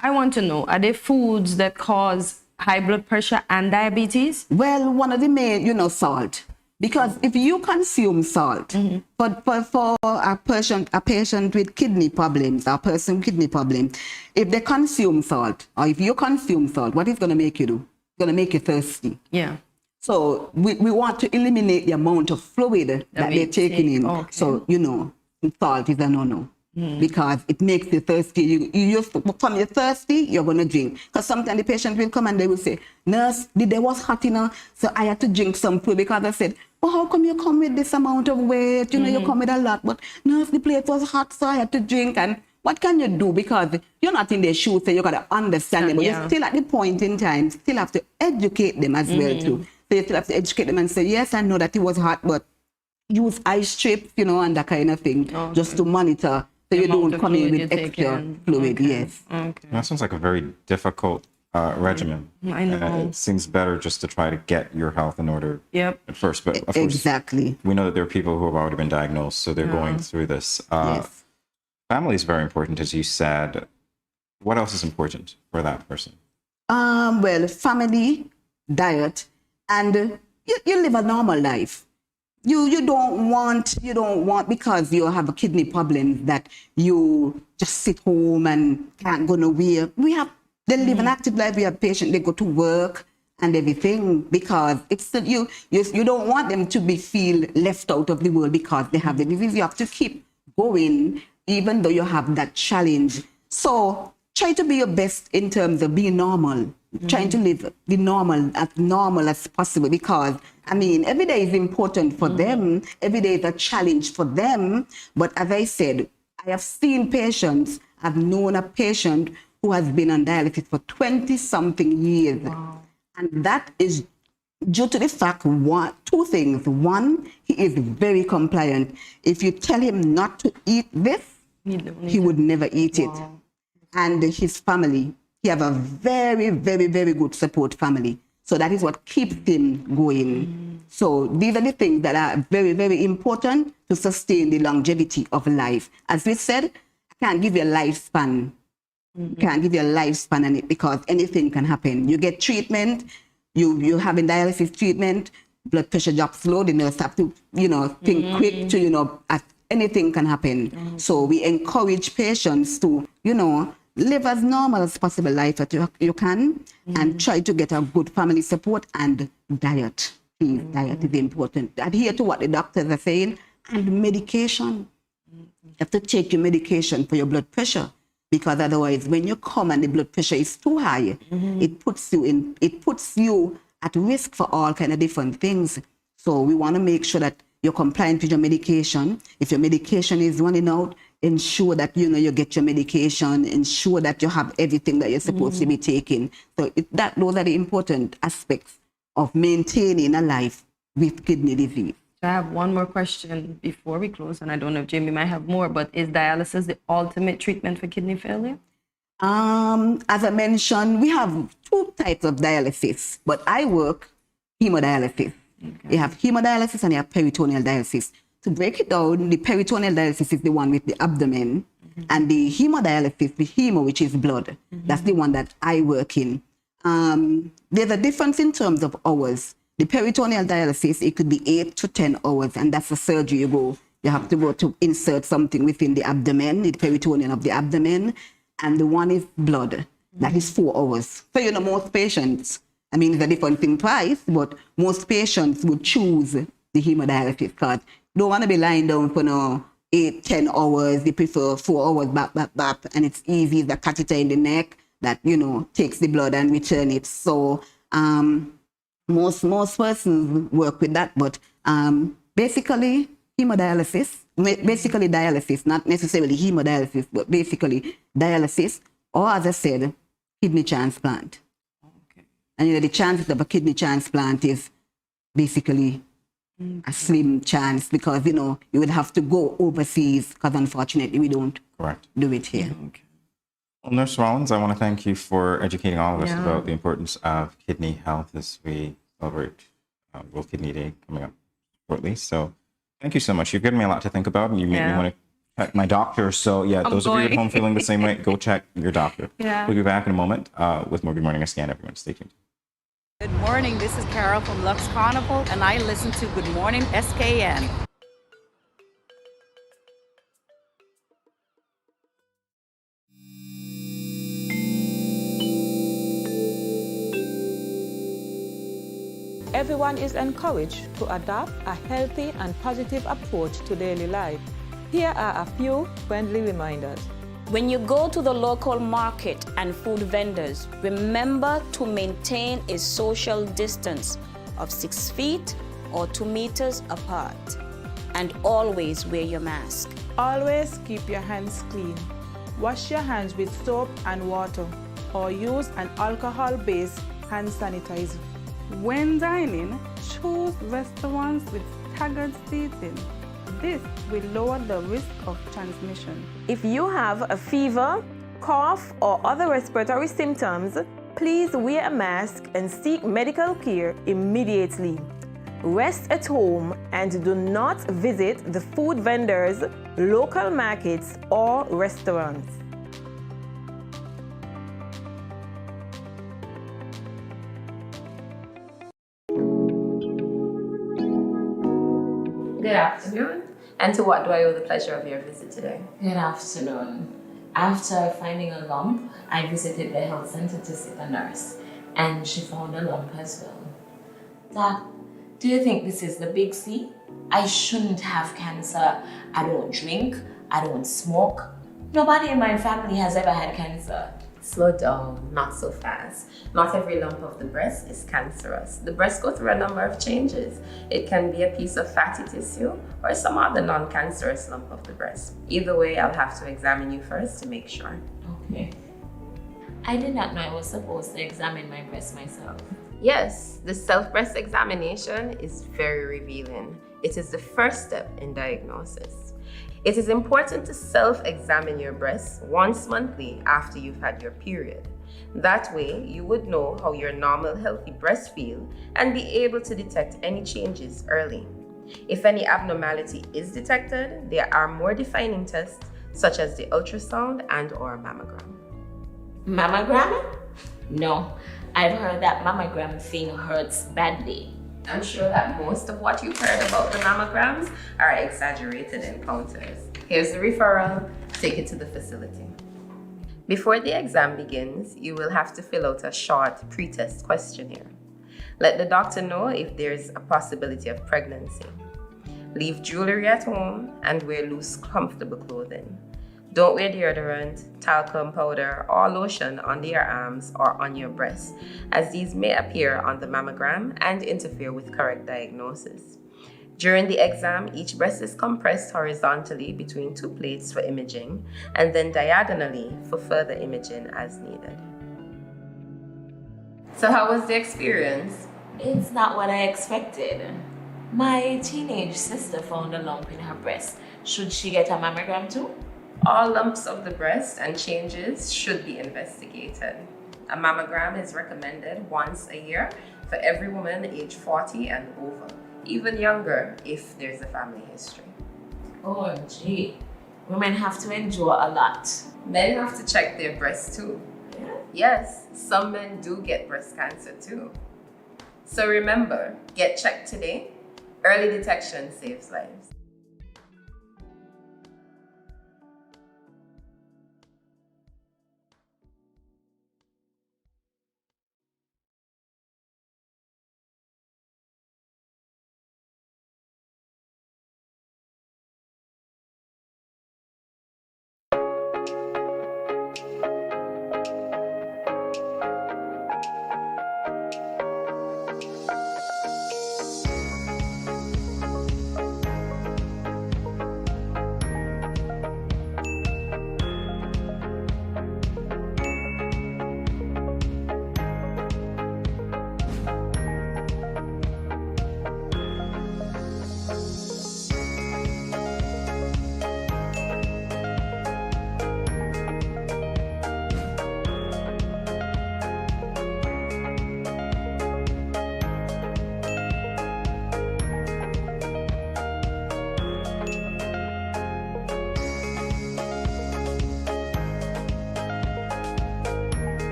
I want to know, are there foods that cause high blood pressure and diabetes? Well, one of the main, salt. Because if you consume salt, for a patient with kidney problems, a person with kidney problem, if they consume salt, or if you consume salt, what is going to make you do? It's going to make you thirsty. Yeah. So we want to eliminate the amount of fluid that they're taking in. Okay. So, salt is a no-no. Because it makes you thirsty. From you're thirsty, you're going to drink. Because sometimes the patient will come and they will say, nurse, the day was hot, so I had to drink some fluid. Because I said, well, how come you come with this amount of weight? You come with a lot. But nurse, the plate was hot, so I had to drink. And what can you do? Because you're not in their shoes, so you got to understand them. But you're still at the point in time, still have to educate them as well, too. So you still have to educate them and say, yes, I know that it was hot, but use ice strips, and that kind of thing, just to monitor. So you don't come in with extra fluid, yes. Okay. That sounds like a very difficult regimen. I know. It seems better just to try to get your health in order at first. But of course, we know that there are people who have already been diagnosed, so they're going through this. Yes. Family is very important, as you said. What else is important for that person? Well, family, diet, and you live a normal life. You don't want because you have a kidney problem that you just sit home and can't go nowhere. They live an active life. We have patients, they go to work and everything because it's you don't want them to feel left out of the world because they have the disease. You have to keep going even though you have that challenge. So try to be your best in terms of being normal. Trying to live as normal as possible because, every day is important for them. Every day is a challenge for them. But as I said, I have seen patients, I've known a patient who has been on dialysis for 20-something years. Wow. And that is due to the fact, two things. One, he is very compliant. If you tell him not to eat this, he would never eat it. And his family, he have a very, very, very good support family. So that is what keeps him going. So these are the things that are very, very important to sustain the longevity of life. As we said, I can't give you a lifespan. Can't give you a lifespan on it because anything can happen. You get treatment, you have a dialysis treatment, blood pressure drops low, the nurse have to, think quick to, anything can happen. So we encourage patients to, live as normal as possible life that you can and try to get a good family support and diet. Please, diet is important. Adhere to what the doctors are saying and medication. You have to take your medication for your blood pressure because otherwise when you come and the blood pressure is too high, it puts you at risk for all kind of different things. So we want to make sure that you're compliant with your medication. If your medication is running out, ensure that you get your medication, ensure that you have everything that you're supposed to be taking. So those are the important aspects of maintaining a life with kidney disease. So I have one more question before we close, and I don't know if Jamie might have more, but is dialysis the ultimate treatment for kidney failure? As I mentioned, we have two types of dialysis, but I work hemodialysis. Okay. You have hemodialysis and you have peritoneal dialysis. To break it down, the peritoneal dialysis is the one with the abdomen, and the hemodialysis, the hemo, which is blood, that's the one that I work in. There's a difference in terms of hours. The peritoneal dialysis, it could be 8 to 10 hours, and that's the surgery you have to go to insert something within the abdomen, the peritoneum of the abdomen, and the one is blood. That is 4 hours. So, most patients, I mean, it's a difference in price, but most patients would choose the hemodialysis because they don't want to be lying down for 8, 10 hours. They prefer 4 hours, bap, and it's easy. The catheter in the neck that, takes the blood and return it. So, most persons work with that, but basically dialysis, not necessarily hemodialysis, but basically dialysis, or as I said, kidney transplant. Okay. And the chances of a kidney transplant is basically a slim chance because, you would have to go overseas because unfortunately we don't do it here. Okay. Well, Nurse Rollins, I want to thank you for educating all of us about the importance of kidney health as we celebrate World Kidney Day coming up shortly. So thank you so much. You've given me a lot to think about, and you made me want to check my doctor. So those of you at home feeling the same way, go check your doctor. We'll be back in a moment with more Good Morning SKN. Everyone, stay tuned. Good morning. This is Carol from Lux Carnival, and I listen to Good Morning SKN. Everyone is encouraged to adopt a healthy and positive approach to daily life. Here are a few friendly reminders. When you go to the local market and food vendors, remember to maintain a social distance of 6 feet or 2 meters apart. And always wear your mask. Always keep your hands clean. Wash your hands with soap and water or use an alcohol-based hand sanitizer. When dining, choose restaurants with staggered seating. This will lower the risk of transmission. If you have a fever, cough, or other respiratory symptoms, please wear a mask and seek medical care immediately. Rest at home and do not visit the food vendors, local markets, or restaurants. Good afternoon. And to what do I owe the pleasure of your visit today? Good afternoon. After finding a lump, I visited the health center to see a nurse, and she found a lump as well. Doc, do you think this is the big C? I shouldn't have cancer. I don't drink. I don't smoke. Nobody in my family has ever had cancer. Slow down, not so fast. Not every lump of the breast is cancerous. The breast goes through a number of changes. It can be a piece of fatty tissue or some other non-cancerous lump of the breast. Either way, I'll have to examine you first to make sure. Okay. I did not know I was supposed to examine my breast myself. Yes, the self-breast examination is very revealing. It is the first step in diagnosis. It is important to self-examine your breasts once monthly after you've had your period. That way, you would know how your normal, healthy breasts feel and be able to detect any changes early. If any abnormality is detected, there are more defining tests such as the ultrasound and/or mammogram. Mammogram? No, I've heard that mammogram thing hurts badly. I'm sure that most of what you've heard about the mammograms are exaggerated encounters. Here's the referral. Take it to the facility. Before the exam begins, you will have to fill out a short pre-test questionnaire. Let the doctor know if there's a possibility of pregnancy. Leave jewelry at home and wear loose, comfortable clothing. Don't wear deodorant, talcum powder, or lotion under your arms or on your breasts, as these may appear on the mammogram and interfere with correct diagnosis. During the exam, each breast is compressed horizontally between 2 plates for imaging, and then diagonally for further imaging as needed. So how was the experience? It's not what I expected. My teenage sister found a lump in her breast. Should she get a mammogram too? All lumps of the breast and changes should be investigated. A mammogram is recommended once a year for every woman aged 40 and over, even younger if there's a family history. Oh, gee. Women have to endure a lot. Men have to check their breasts too. Yeah. Yes, some men do get breast cancer too. So remember, get checked today. Early detection saves lives.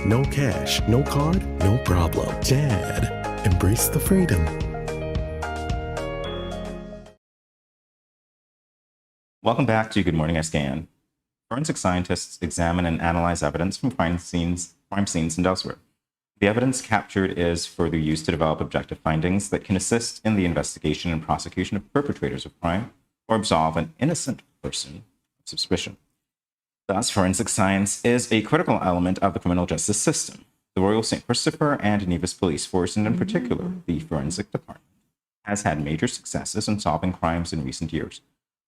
No cash, no card, no problem. Dad, embrace the freedom. Welcome back to Good Morning SKN. Forensic scientists examine and analyze evidence from crime scenes and elsewhere. The evidence captured is further used to develop objective findings that can assist in the investigation and prosecution of perpetrators of crime or absolve an innocent person of suspicion. Thus, forensic science is a critical element of the criminal justice system. The Royal St. Christopher and Nevis Police Force, and in particular, the Forensic Department, has had major successes in solving crimes in recent years.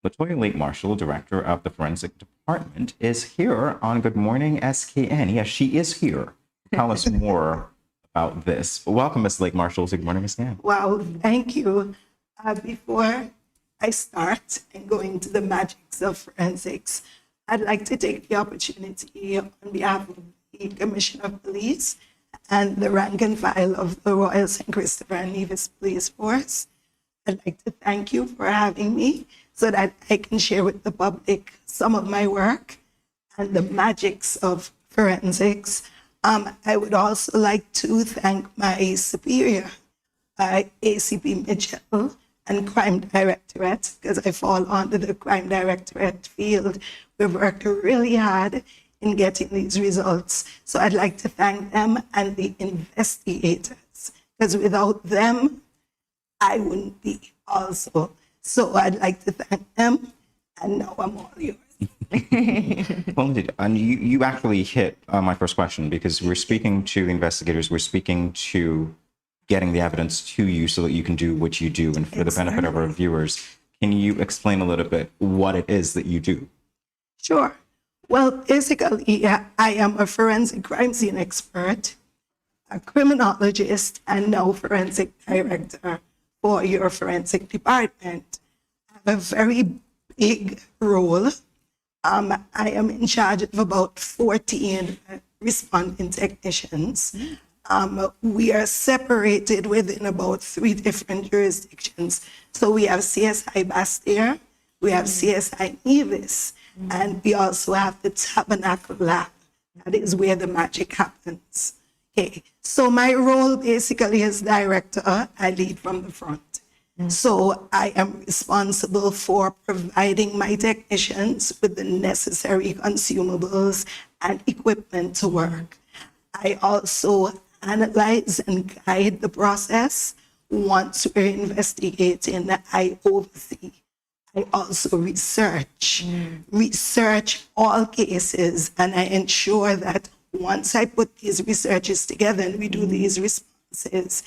Latoya Lake Marshall, Director of the Forensic Department, is here on Good Morning SKN. Yes, she is here to tell us more about this. Welcome, Ms. Lake Marshall, to Good Morning SKN. Wow, thank you. Before I start and go into the magics of forensics, I'd like to take the opportunity on behalf of the Commissioner of Police and the rank and file of the Royal St. Christopher and Nevis Police Force. I'd like to thank you for having me so that I can share with the public some of my work and the magics of forensics. I would also like to thank my superior, ACP Mitchell, and Crime Directorate, because I fall under the Crime Directorate field. We've worked really hard in getting these results. So I'd like to thank them and the investigators, because without them, I wouldn't be also. So I'd like to thank them, and now I'm all yours. Well, indeed. And you actually hit my first question, because we're speaking to the investigators, we're speaking to getting the evidence to you so that you can do what you do. And for the benefit of our viewers, can you explain a little bit what it is that you do? Sure. Well, basically, I am a forensic crime scene expert, a criminologist, and now forensic director for your forensic department. I have a very big role. I am in charge of about 14 responding technicians. We are separated within about 3 different jurisdictions. So we have CSI Bastyr, we have CSI Nevis, and we also have the Tabernacle Lab. That is where the magic happens. Okay, so my role basically as director, I lead from the front. So I am responsible for providing my technicians with the necessary consumables and equipment to work. I also analyze and guide the process. Once we're investigating, I oversee. I also research all cases, and I ensure that once I put these researches together and we do these responses,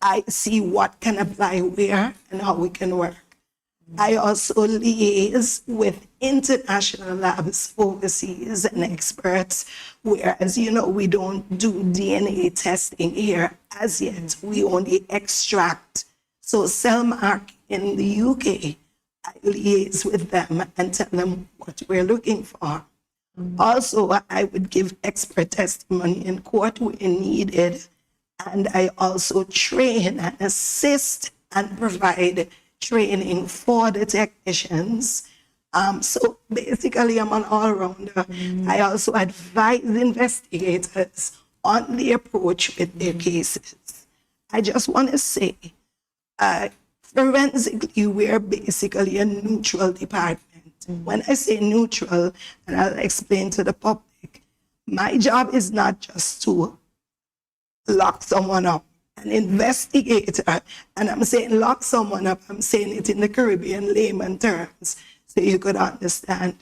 I see what can apply where and how we can work. I also liaise with international labs overseas and experts, whereas, you know, we don't do DNA testing here as yet. We only extract. So Cellmark in the UK, I liaise with them and tell them what we're looking for. Also, I would give expert testimony in court where needed, and I also train and assist and provide training for the technicians. So basically, I'm an all-rounder. I also advise investigators on the approach with their cases. I just want to say, forensically, we're basically a neutral department. When I say neutral, and I'll explain to the public, my job is not just to lock someone up. An investigator, and I'm saying lock someone up, I'm saying it in the Caribbean layman terms, so you could understand.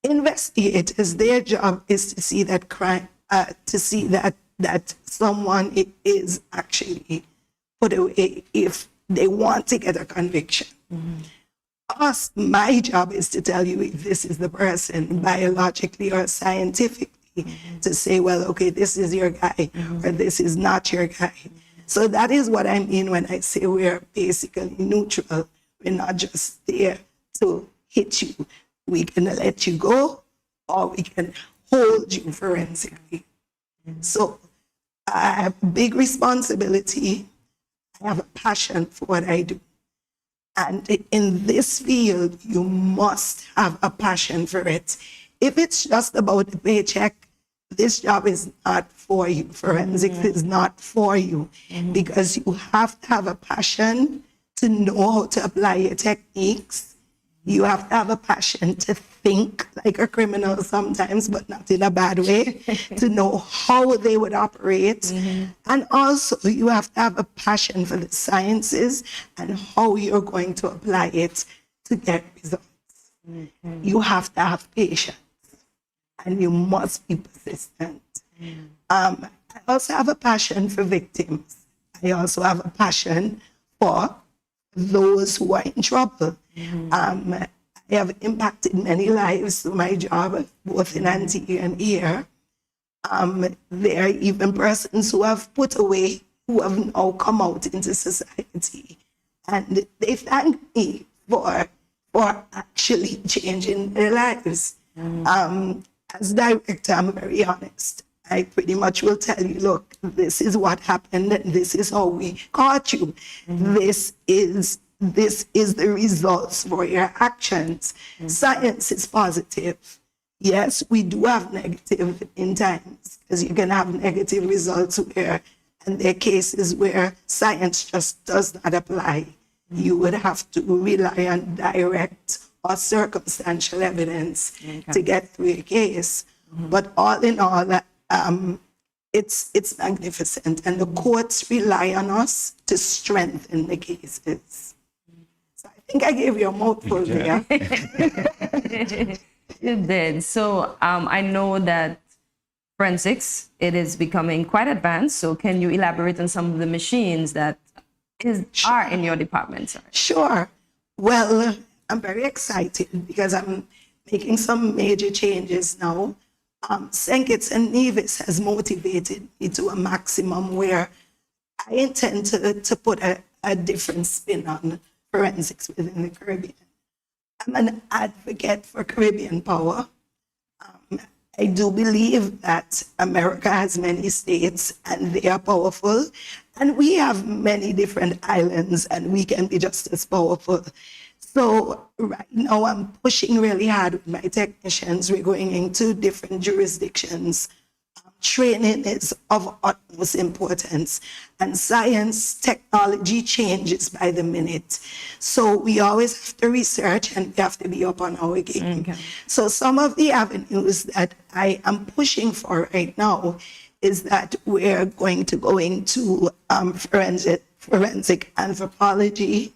Investigators, their job is to see that crime, to see that someone is actually put away if they want to get a conviction. My job is to tell you if this is the person biologically or scientifically, to say, well, okay, this is your guy or this is not your guy. So that is what I mean when I say we're basically neutral. We're not just there to hit you. We can let you go or we can hold you forensically. So I have a big responsibility. I have a passion for what I do. And in this field, you must have a passion for it. If it's just about the paycheck, this job is not for you. Forensics is not for you, because you have to have a passion to know how to apply your techniques. You have to have a passion to think like a criminal sometimes, but not in a bad way, to know how they would operate. And also, you have to have a passion for the sciences and how you're going to apply it to get results. You have to have patience, and you must be persistent. I also have a passion for victims. I also have a passion for those who are in trouble. I have impacted many lives through my job, both in Antigua and here. There are even persons who have put away, who have now come out into society, and they thank me for actually changing their lives. As director, I'm very honest. I pretty much will tell you, look, this is what happened, and this is how we caught you. This is the results for your actions. Science is positive. Yes, we do have negative in times, because you can have negative results where, and there are cases where science just does not apply. You would have to rely on direct or circumstantial evidence to get through a case. But all in all, it's magnificent, and the courts rely on us to strengthen the cases. So I think I gave you a mouthful there. You did. So I know that forensics, it is becoming quite advanced. So can you elaborate on some of the machines that are in your department? Sorry. Sure. Well, I'm very excited because I'm making some major changes now. St. Kitts and Nevis has motivated me to a maximum where I intend to put a different spin on forensics within the Caribbean. I'm an advocate for Caribbean power. I do believe that America has many states and they are powerful, and we have many different islands and we can be just as powerful. So right now I'm pushing really hard with my technicians. We're going into different jurisdictions. Training is of utmost importance, and science, technology changes by the minute. So we always have to research and we have to be up on our game. So some of the avenues that I am pushing for right now is that we're going to go into forensic anthropology.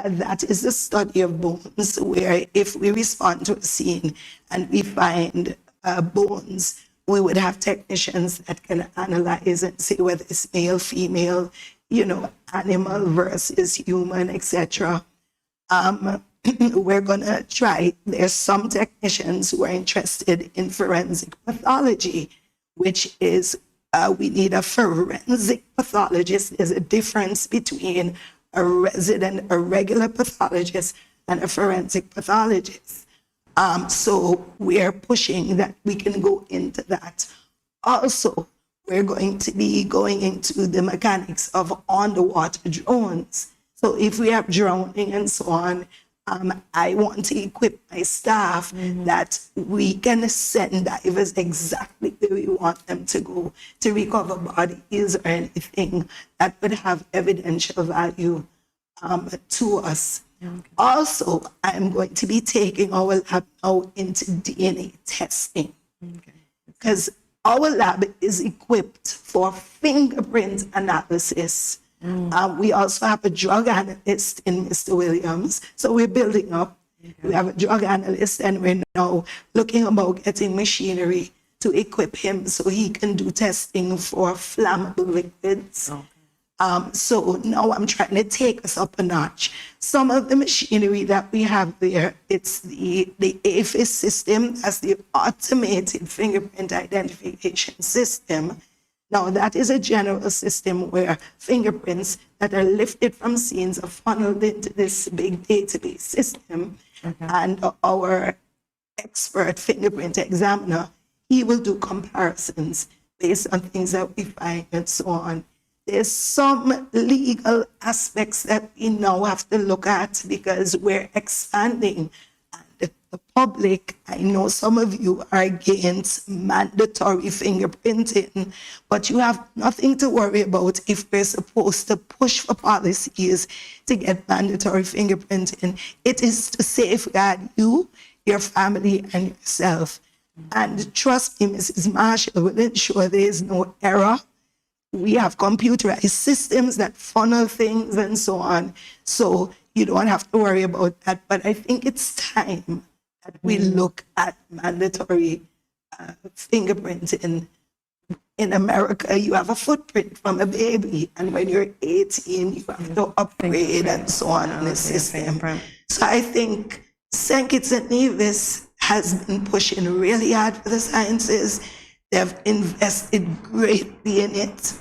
That is the study of bones, where if we respond to a scene and we find bones, we would have technicians that can analyze and say whether it's male, female, animal versus human, etc. we're going to try. There's some technicians who are interested in forensic pathology, which is we need a forensic pathologist. There's a difference between a resident, a regular pathologist, and a forensic pathologist. So we're pushing that we can go into that. Also, we're going to be going into the mechanics of underwater drones. So if we have drowning and so on, I want to equip my staff that we can send divers exactly where we want them to go to recover bodies or anything that would have evidential value to us. Also, I'm going to be taking our lab now into DNA testing because our lab is equipped for fingerprint analysis. We also have a drug analyst in Mr. Williams. So we're building up. We have a drug analyst and we're now looking about getting machinery to equip him so he can do testing for flammable liquids. So now I'm trying to take us up a notch. Some of the machinery that we have there, it's the AFIS system, that's the automated fingerprint identification system. Now, that is a general system where fingerprints that are lifted from scenes are funneled into this big database system. And our expert fingerprint examiner, he will do comparisons based on things that we find and so on. There's some legal aspects that we now have to look at because we're expanding. The public, I know some of you are against mandatory fingerprinting, but you have nothing to worry about if we're supposed to push for policies to get mandatory fingerprinting. It is to safeguard you, your family, and yourself. And trust me, Mrs. Marshall will ensure there is no error. We have computerized systems that funnel things and so on, so you don't have to worry about that. But I think it's time that we look at mandatory fingerprinting. In America, you have a footprint from a baby, and when you're 18, you have to upgrade and so on in the system. So I think St. Kitts and Nevis has been pushing really hard for the sciences. They've invested greatly in it,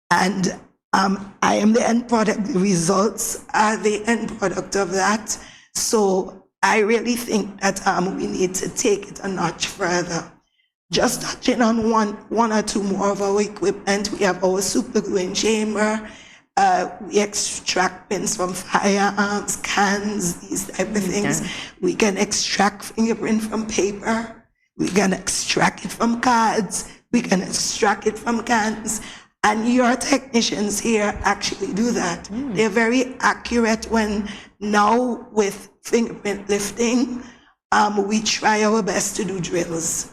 and I am the end product. The results are the end product of that. So I really think that we need to take it a notch further. Just touching on one or two more of our equipment, we have our supergluing chamber. We extract pins from firearms, cans, these type of things. We can extract fingerprint from paper. We can extract it from cards. We can extract it from cans. And your technicians here actually do that. They're very accurate when now with fingerprint lifting, we try our best to do drills.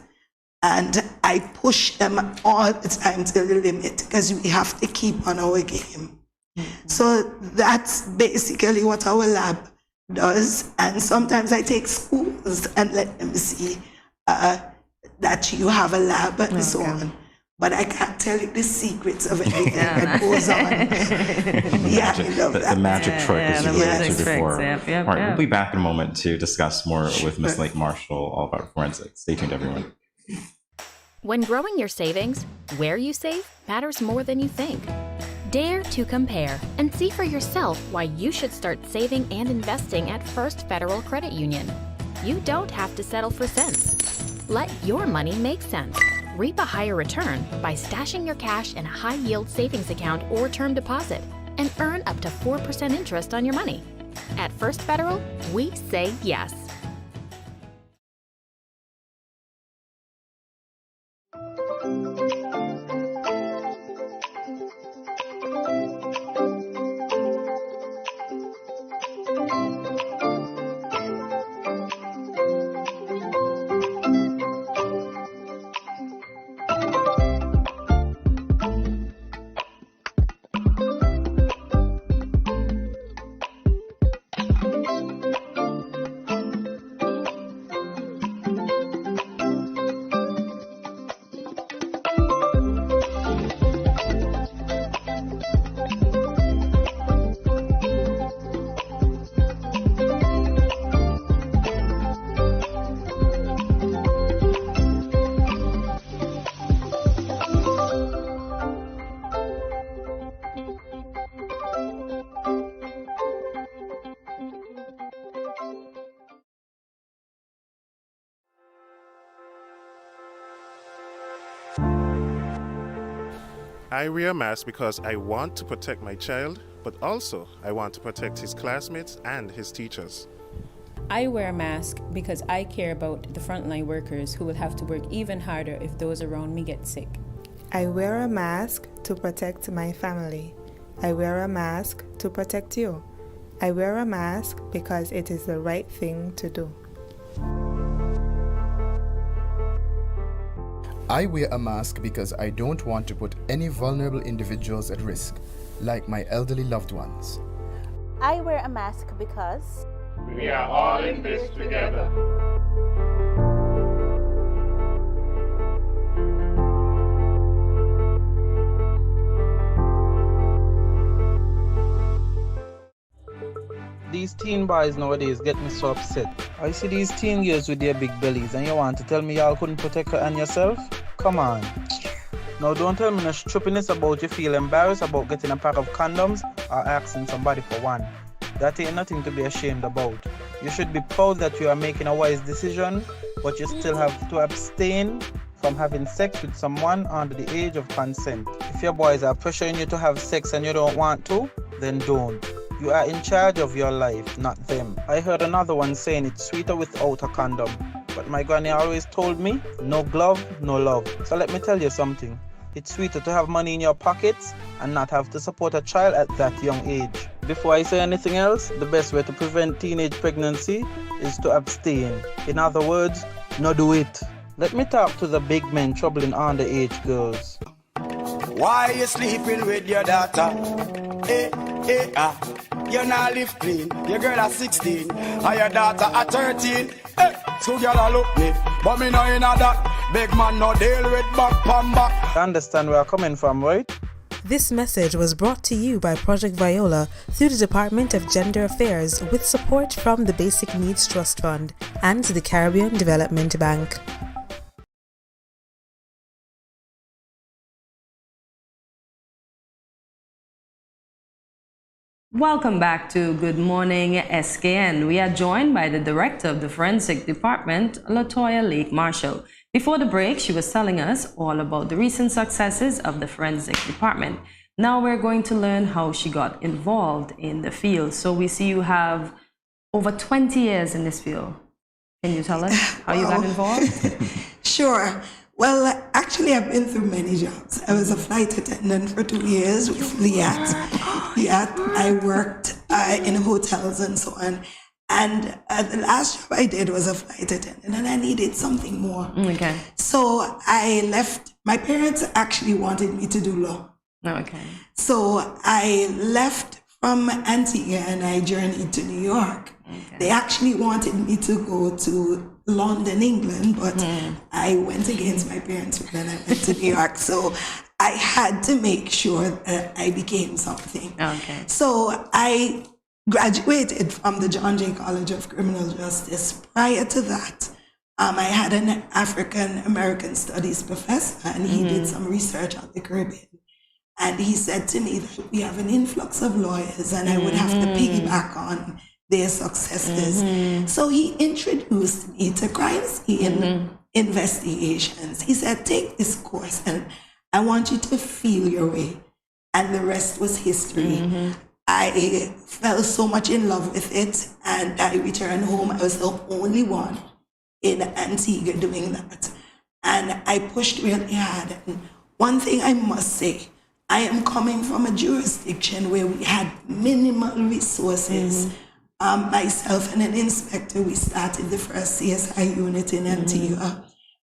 And I push them all the time to the limit because we have to keep on our game. So that's basically what our lab does. And sometimes I take schools and let them see that you have a lab and so on. But I can't tell you the secrets of everything that goes on. The magic trick, as you alluded to before. Yep, All right, we'll be back in a moment to discuss more with Ms. Lake Marshall all about forensics. Stay tuned, everyone. When growing your savings, where you save matters more than you think. Dare to compare and see for yourself why you should start saving and investing at First Federal Credit Union. You don't have to settle for cents. Let your money make sense. Reap a higher return by stashing your cash in a high-yield savings account or term deposit and earn up to 4% interest on your money. At First Federal, we say yes. I wear a mask because I want to protect my child, but also I want to protect his classmates and his teachers. I wear a mask because I care about the frontline workers who will have to work even harder if those around me get sick. I wear a mask to protect my family. I wear a mask to protect you. I wear a mask because it is the right thing to do. I wear a mask because I don't want to put any vulnerable individuals at risk, like my elderly loved ones. I wear a mask because we are all in this together. These teen boys nowadays get me so upset. I see these teen girls with their big bellies and you want to tell me y'all couldn't protect her and yourself? Come on. Now don't tell me no stupidness about you feel embarrassed about getting a pack of condoms or asking somebody for one. That ain't nothing to be ashamed about. You should be proud that you are making a wise decision, but you still have to abstain from having sex with someone under the age of consent. If your boys are pressuring you to have sex and you don't want to, then don't. You are in charge of your life, not them. I heard another one saying it's sweeter without a condom. But my granny always told me, no glove, no love. So let me tell you something. It's sweeter to have money in your pockets and not have to support a child at that young age. Before I say anything else, the best way to prevent teenage pregnancy is to abstain. In other words, no do it. Let me talk to the big men troubling underage girls. Why you sleeping with your daughter? You not live clean. Your girl at 16 and your daughter at 13. Two girl a look me, but me know in that. Big man no deal with back pan back. You understand where I'm coming from, right? This message was brought to you by Project Viola through the Department of Gender Affairs with support from the Basic Needs Trust Fund and the Caribbean Development Bank. Welcome back to Good Morning SKN. We are joined by the Director of the Forensic Department, Latoya Lake Marshall. Before the break, she was telling us all about the recent successes of the Forensic Department. Now we're going to learn how she got involved in the field. So we see you have over 20 years in this field. Can you tell us how you got involved? Sure. Well, actually, I've been through many jobs. I was a flight attendant for 2 years with Liat. I worked in hotels and so on. And the last job I did was a flight attendant, and I needed something more. Okay. So I left. My parents actually wanted me to do law. Okay. So I left from Antigua and I journeyed to New York. Okay. They actually wanted me to go to London, England, but I went against my parents when I went to New York. So I had to make sure that I became something. Okay. So I graduated from the John Jay College of Criminal Justice. Prior to that, I had an African American Studies professor, and he did some research on the Caribbean. And he said to me that we have an influx of lawyers, and I would have to piggyback on their successes. So he introduced me to crime scene investigations. He said, take this course, and I want you to feel your way. And the rest was history. I fell so much in love with it, and I returned home. I was the only one in Antigua doing that. And I pushed really hard. And one thing I must say, I am coming from a jurisdiction where we had minimal resources. Myself and an inspector, we started the first CSI unit in Antigua.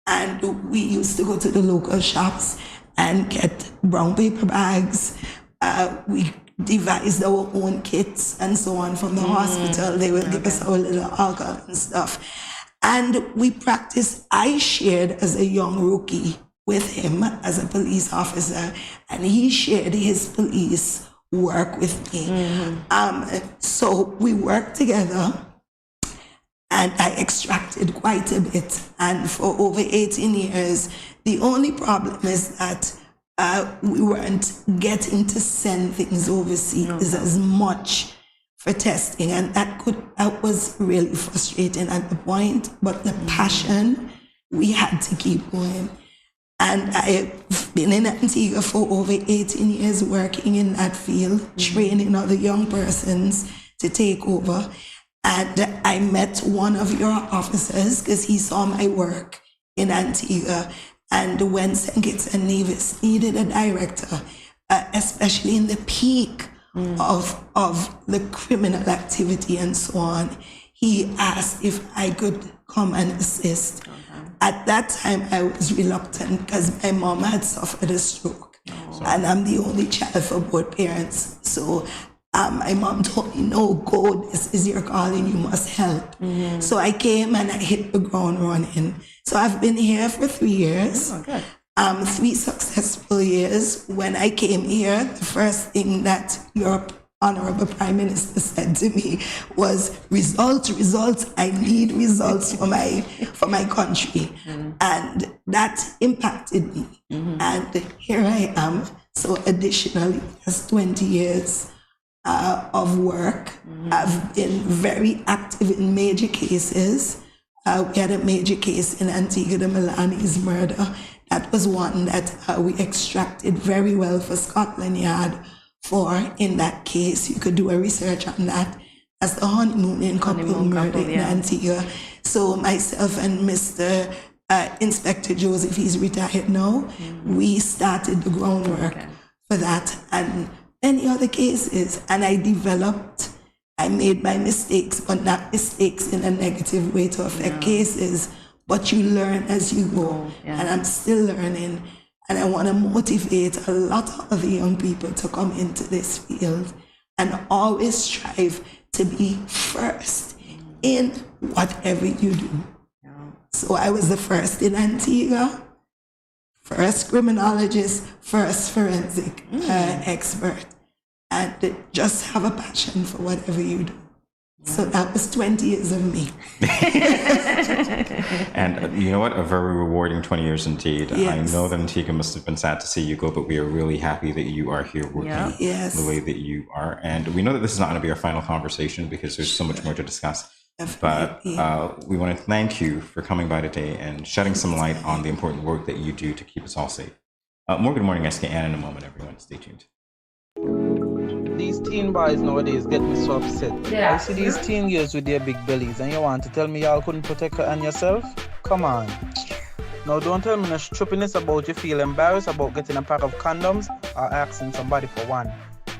And we used to go to the local shops and get brown paper bags. We devised our own kits and so on from the hospital. They would give us our little alcohol and stuff. And we practiced. I shared as a young rookie with him as a police officer, and he shared his police work with me. So we worked together, and I extracted quite a bit. And for over 18 years, the only problem is that we weren't getting to send things overseas as much for testing, and that was really frustrating at the point. But the passion, we had to keep going. And I've been in Antigua for over 18 years working in that field, training other young persons to take over. And I met one of your officers because he saw my work in Antigua. And when St. Kitts and Nevis needed a director, especially in the peak of the criminal activity and so on, he asked if I could come and assist. At that time, I was reluctant because my mom had suffered a stroke, and I'm the only child for both parents. So my mom told me, no, go, this is your calling, you must help. So I came and I hit the ground running. So I've been here for 3 years. 3 successful years. When I came here, the first thing that your Honorable Prime Minister said to me was, results, I need results for my country. And that impacted me. And here I am. So additionally, that's 20 years of work. I've been very active in major cases. We had a major case in Antigua de Milani's murder. That was one that we extracted very well for Scotland Yard for. In that case, you could do a research on that. That's the honeymoon couple murder in Antigua. So myself and Mr. Inspector Joseph, he's retired now, we started the groundwork for that and many other cases. And I made my mistakes, but not mistakes in a negative way to affect cases, but you learn as you go. And I'm still learning. And I want to motivate a lot of other young people to come into this field and always strive to be first in whatever you do. So I was the first in Antigua, first criminologist, first forensic expert, and just have a passion for whatever you do. So that was 20 years of me. And you know what? A very rewarding 20 years indeed. Yes. I know that Antigua must have been sad to see you go, but we are really happy that you are here working the way that you are. And we know that this is not going to be our final conversation because there's so much more to discuss. But we want to thank you for coming by today and shedding some light on the important work that you do to keep us all safe. More Good Morning SKN in a moment, everyone. Stay tuned. These teen boys nowadays get me so upset. I see these teen girls with their big bellies and you want to tell me y'all couldn't protect her and yourself? Come on. Now don't tell me no stupidness about you feel embarrassed about getting a pack of condoms or asking somebody for one.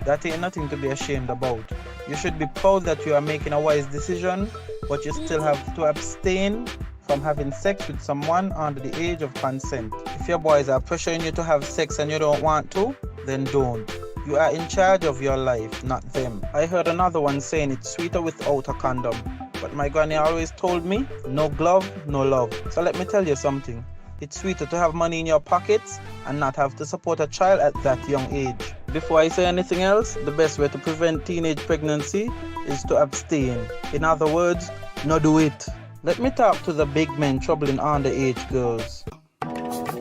That ain't nothing to be ashamed about. You should be proud that you are making a wise decision, but you still have to abstain from having sex with someone under the age of consent. If your boys are pressuring you to have sex and you don't want to, then don't. You are in charge of your life, not them. I heard another one saying it's sweeter without a condom. But my granny always told me, no glove, no love. So let me tell you something. It's sweeter to have money in your pockets and not have to support a child at that young age. Before I say anything else, the best way to prevent teenage pregnancy is to abstain. In other words, no do it. Let me talk to the big men troubling underage girls.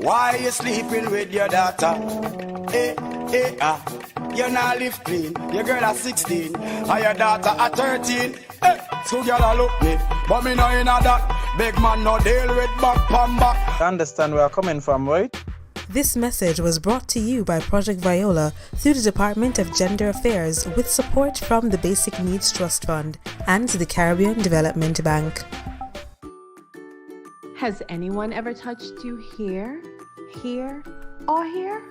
Why you sleeping with your daughter? You not live clean. Your girl at 16 and your daughter at 13. So girl a look me, but me know in that. Big man no deal with back pan back. You understand where I'm coming from, right? This message was brought to you by Project Viola through the Department of Gender Affairs with support from the Basic Needs Trust Fund and the Caribbean Development Bank. Has anyone ever touched you here, or here?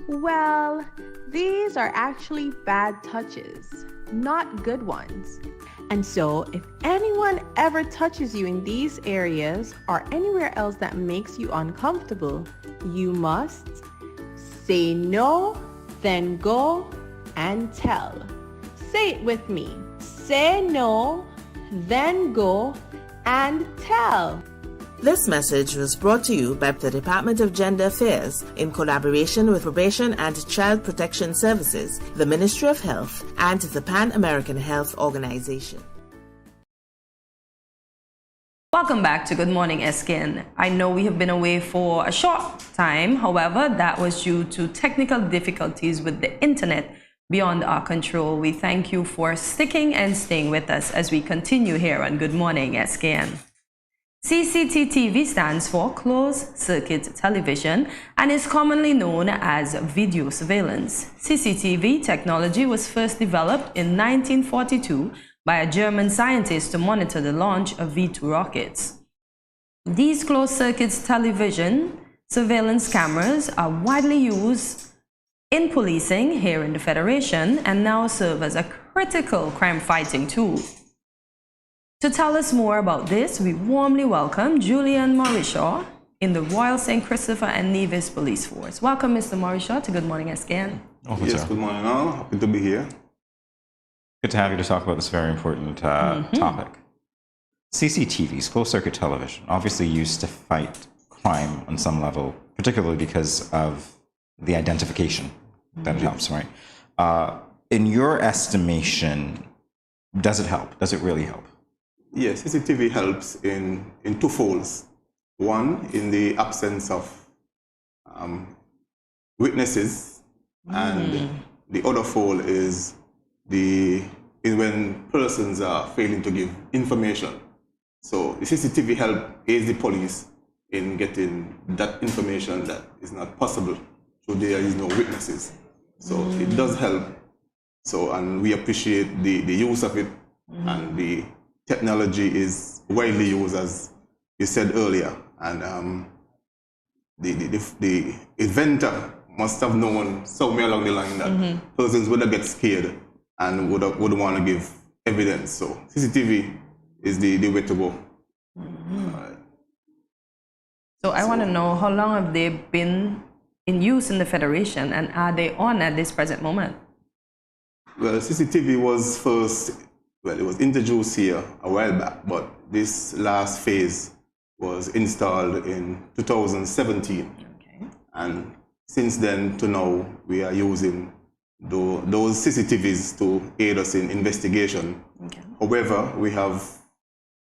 Well, these are actually bad touches, not good ones. And so, if anyone ever touches you in these areas or anywhere else that makes you uncomfortable, you must say no, then go and tell. Say it with me. Say no, then go and tell. This message was brought to you by the Department of Gender Affairs in collaboration with Probation and Child Protection Services, the Ministry of Health, and the Pan American Health Organization. Welcome back to Good Morning SKN. I know we have been away for a short time. However, that was due to technical difficulties with the internet beyond our control. We thank you for sticking and staying with us as we continue here on Good Morning SKN. CCTV stands for closed circuit television and is commonly known as video surveillance. CCTV technology was first developed in 1942 by a German scientist to monitor the launch of V-2 rockets. These closed circuit television surveillance cameras are widely used in policing here in the Federation and now serve as a critical crime-fighting tool. To tell us more about this, we warmly welcome Julian Morishaw in the Royal St. Christopher and Nevis Police Force. Welcome, Mr. Morishaw, to Good Morning SKN. Yes, good morning all. Happy to be here. Good to have you to talk about this very important topic. CCTVs, closed-circuit television, obviously used to fight crime on some level, particularly because of the identification that it helps, right? In your estimation, does it help? Does it really help? Yes, CCTV helps in two folds. One, in the absence of witnesses, and the other fold is when persons are failing to give information. So the CCTV help aids the police in getting that information that is not possible, so there is no witnesses. So it does help. So, and we appreciate the use of it, and the technology is widely used, as you said earlier, and the inventor must have known somewhere along the line that persons would get scared and would want to give evidence. So CCTV is the way to go. So I want to know, how long have they been in use in the Federation, and are they on at this present moment? Well, CCTV was it was introduced here a while back, but this last phase was installed in 2017. Okay. And since then to now, we are using those CCTVs to aid us in investigation. Okay. However, we have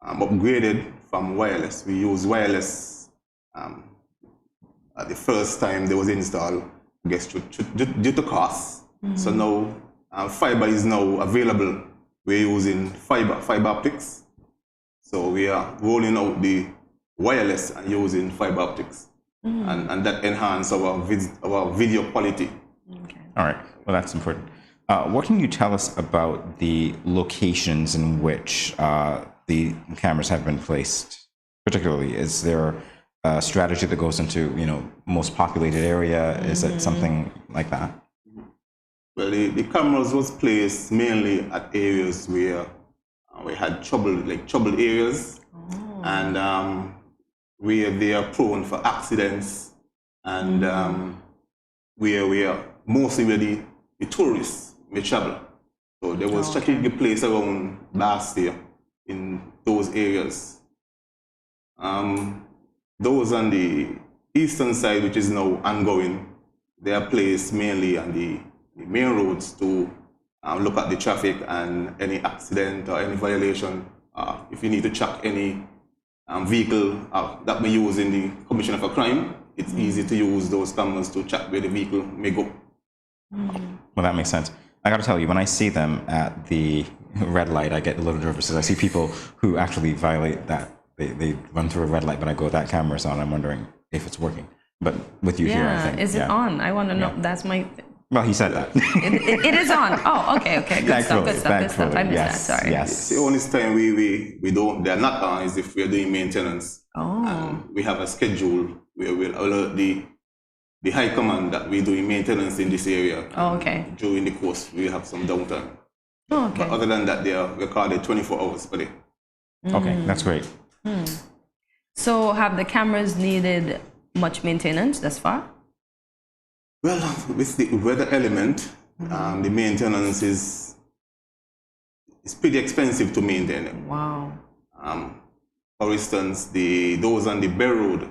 upgraded from wireless. We use wireless at the first time they was installed, I guess, due to cost. So now fiber is now available. We're using fiber optics. So we are rolling out the wireless and using fiber optics. And that enhances our video quality. Okay. All right, well, that's important. What can you tell us about the locations in which the cameras have been placed? Particularly, is there a strategy that goes into, most populated area? Is it something like that? Well, the cameras was placed mainly at areas where we had troubled areas, and where they are prone for accidents, and where mostly where the tourists may travel. So there was strategic place around last year in those areas. Those on the eastern side, which is now ongoing, they are placed mainly on the main roads to look at the traffic and any accident or any violation. If you need to track any vehicle that may use in the commission of a crime, it's easy to use those cameras to track where the vehicle may go. Well, that makes sense. I got to tell you, when I see them at the red light, I get a little nervous. I see people who actually violate that. They run through a red light, but I go, that camera's on. I'm wondering if it's working. But with you here, I think. Is it on? I want to know. That's my... Well, he said that. it is on. Oh, okay. Good stuff. I missed that. Sorry. Yes. The only time they're not on is if we're doing maintenance. We have a schedule where we'll alert the high command that we're doing maintenance in this area. Oh, okay. During the course, we have some downtime. Oh, okay. But other than that, they are recorded 24 hours per day. Okay, that's great. So have the cameras needed much maintenance thus far? Well, with the weather element, the maintenance is pretty expensive to maintain it. Wow. For instance, those on the Bear Road,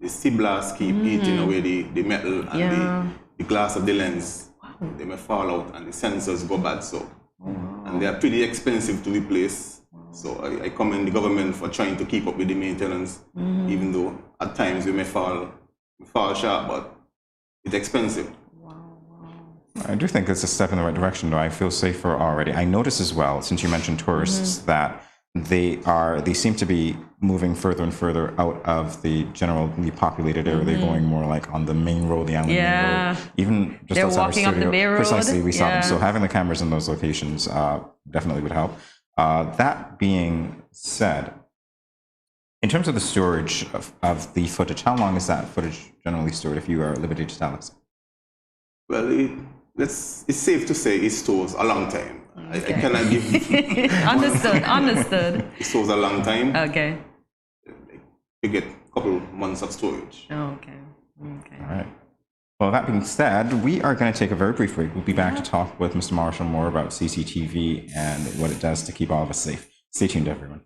the sea blast keep eating away the metal and the glass of the lens. Wow. They may fall out and the sensors go bad. So, and they are pretty expensive to replace. So I commend the government for trying to keep up with the maintenance, even though at times we may fall short, but it's expensive. I do think it's a step in the right direction, though. I feel safer already. I notice as well, since you mentioned tourists, that they seem to be moving further and further out of the generally populated area. They're going more like on the main road, the island main road. Even just they're outside walking our up the studio. Bay Road. Precisely, we saw them. So having the cameras in those locations definitely would help. That being said, in terms of the storage of the footage, how long is that footage generally stored, if you are at liberty to tell us? Well, it's safe to say it stores a long time. Okay. I cannot give... Understood. It stores a long time. Okay. You get a couple months of storage. Oh, okay. All right. Well, that being said, we are going to take a very brief break. We'll be back to talk with Mr. Marshall more about CCTV and what it does to keep all of us safe. Stay tuned, everyone.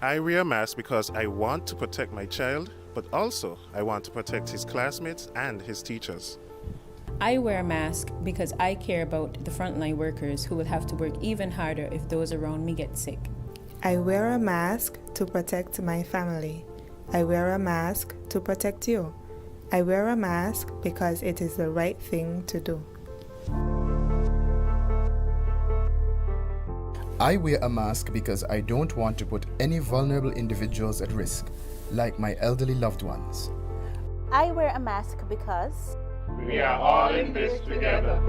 I wear a mask because I want to protect my child, but also I want to protect his classmates and his teachers. I wear a mask because I care about the frontline workers who will have to work even harder if those around me get sick. I wear a mask to protect my family. I wear a mask to protect you. I wear a mask because it is the right thing to do. I wear a mask because I don't want to put any vulnerable individuals at risk, like my elderly loved ones. I wear a mask because we are all in this together.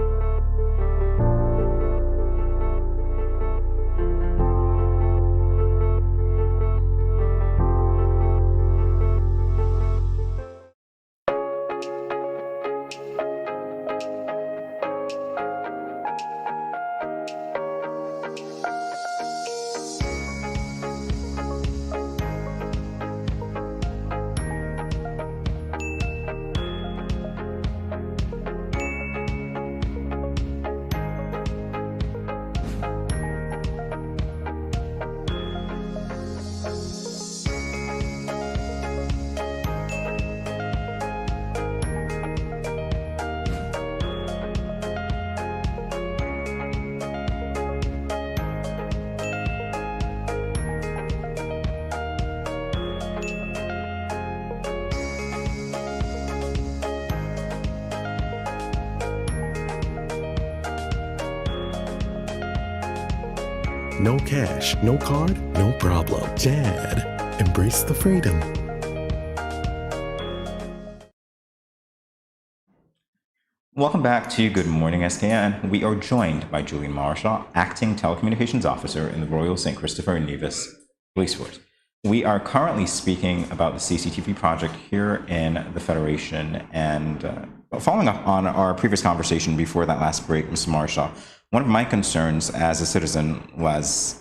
No cash, no card, no problem. Dad, embrace the freedom. Welcome back to Good Morning SKN. We are joined by Julian Marshall, Acting Telecommunications Officer in the Royal St. Christopher Nevis Police Force. We are currently speaking about the CCTV project here in the Federation, and following up on our previous conversation before that last break, Mr. Marshall, one of my concerns as a citizen was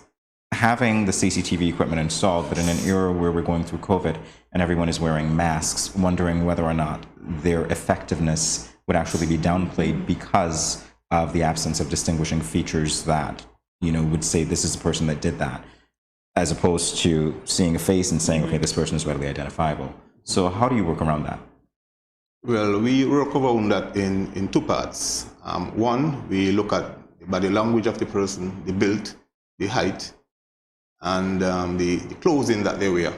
having the CCTV equipment installed, but in an era where we're going through COVID and everyone is wearing masks, wondering whether or not their effectiveness would actually be downplayed because of the absence of distinguishing features that, you know, would say this is the person that did that, as opposed to seeing a face and saying, okay, this person is readily identifiable. So how do you work around that? Well, we work around that in two parts. One, we look at the body language of the person, the build, the height, and the clothing that they wear.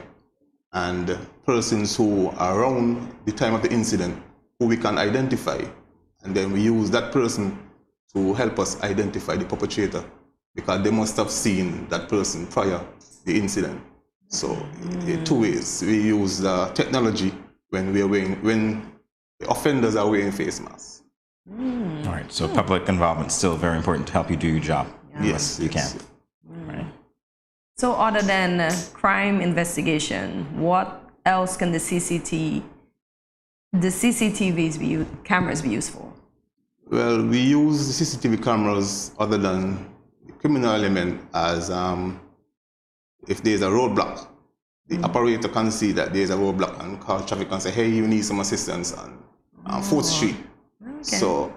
And persons who are around the time of the incident, who we can identify. And then we use that person to help us identify the perpetrator, because they must have seen that person prior to the incident. So in two ways. We use technology when the offenders are wearing face masks. All right, so public involvement is still very important to help you do your job. Yes, you can. Right. So other than crime investigation, what else can the CCTVs cameras be used for? Well, we use the CCTV cameras other than the criminal element as if there's a roadblock, the operator can see that there's a roadblock and call traffic and say, hey, you need some assistance on 4th Street. Okay. So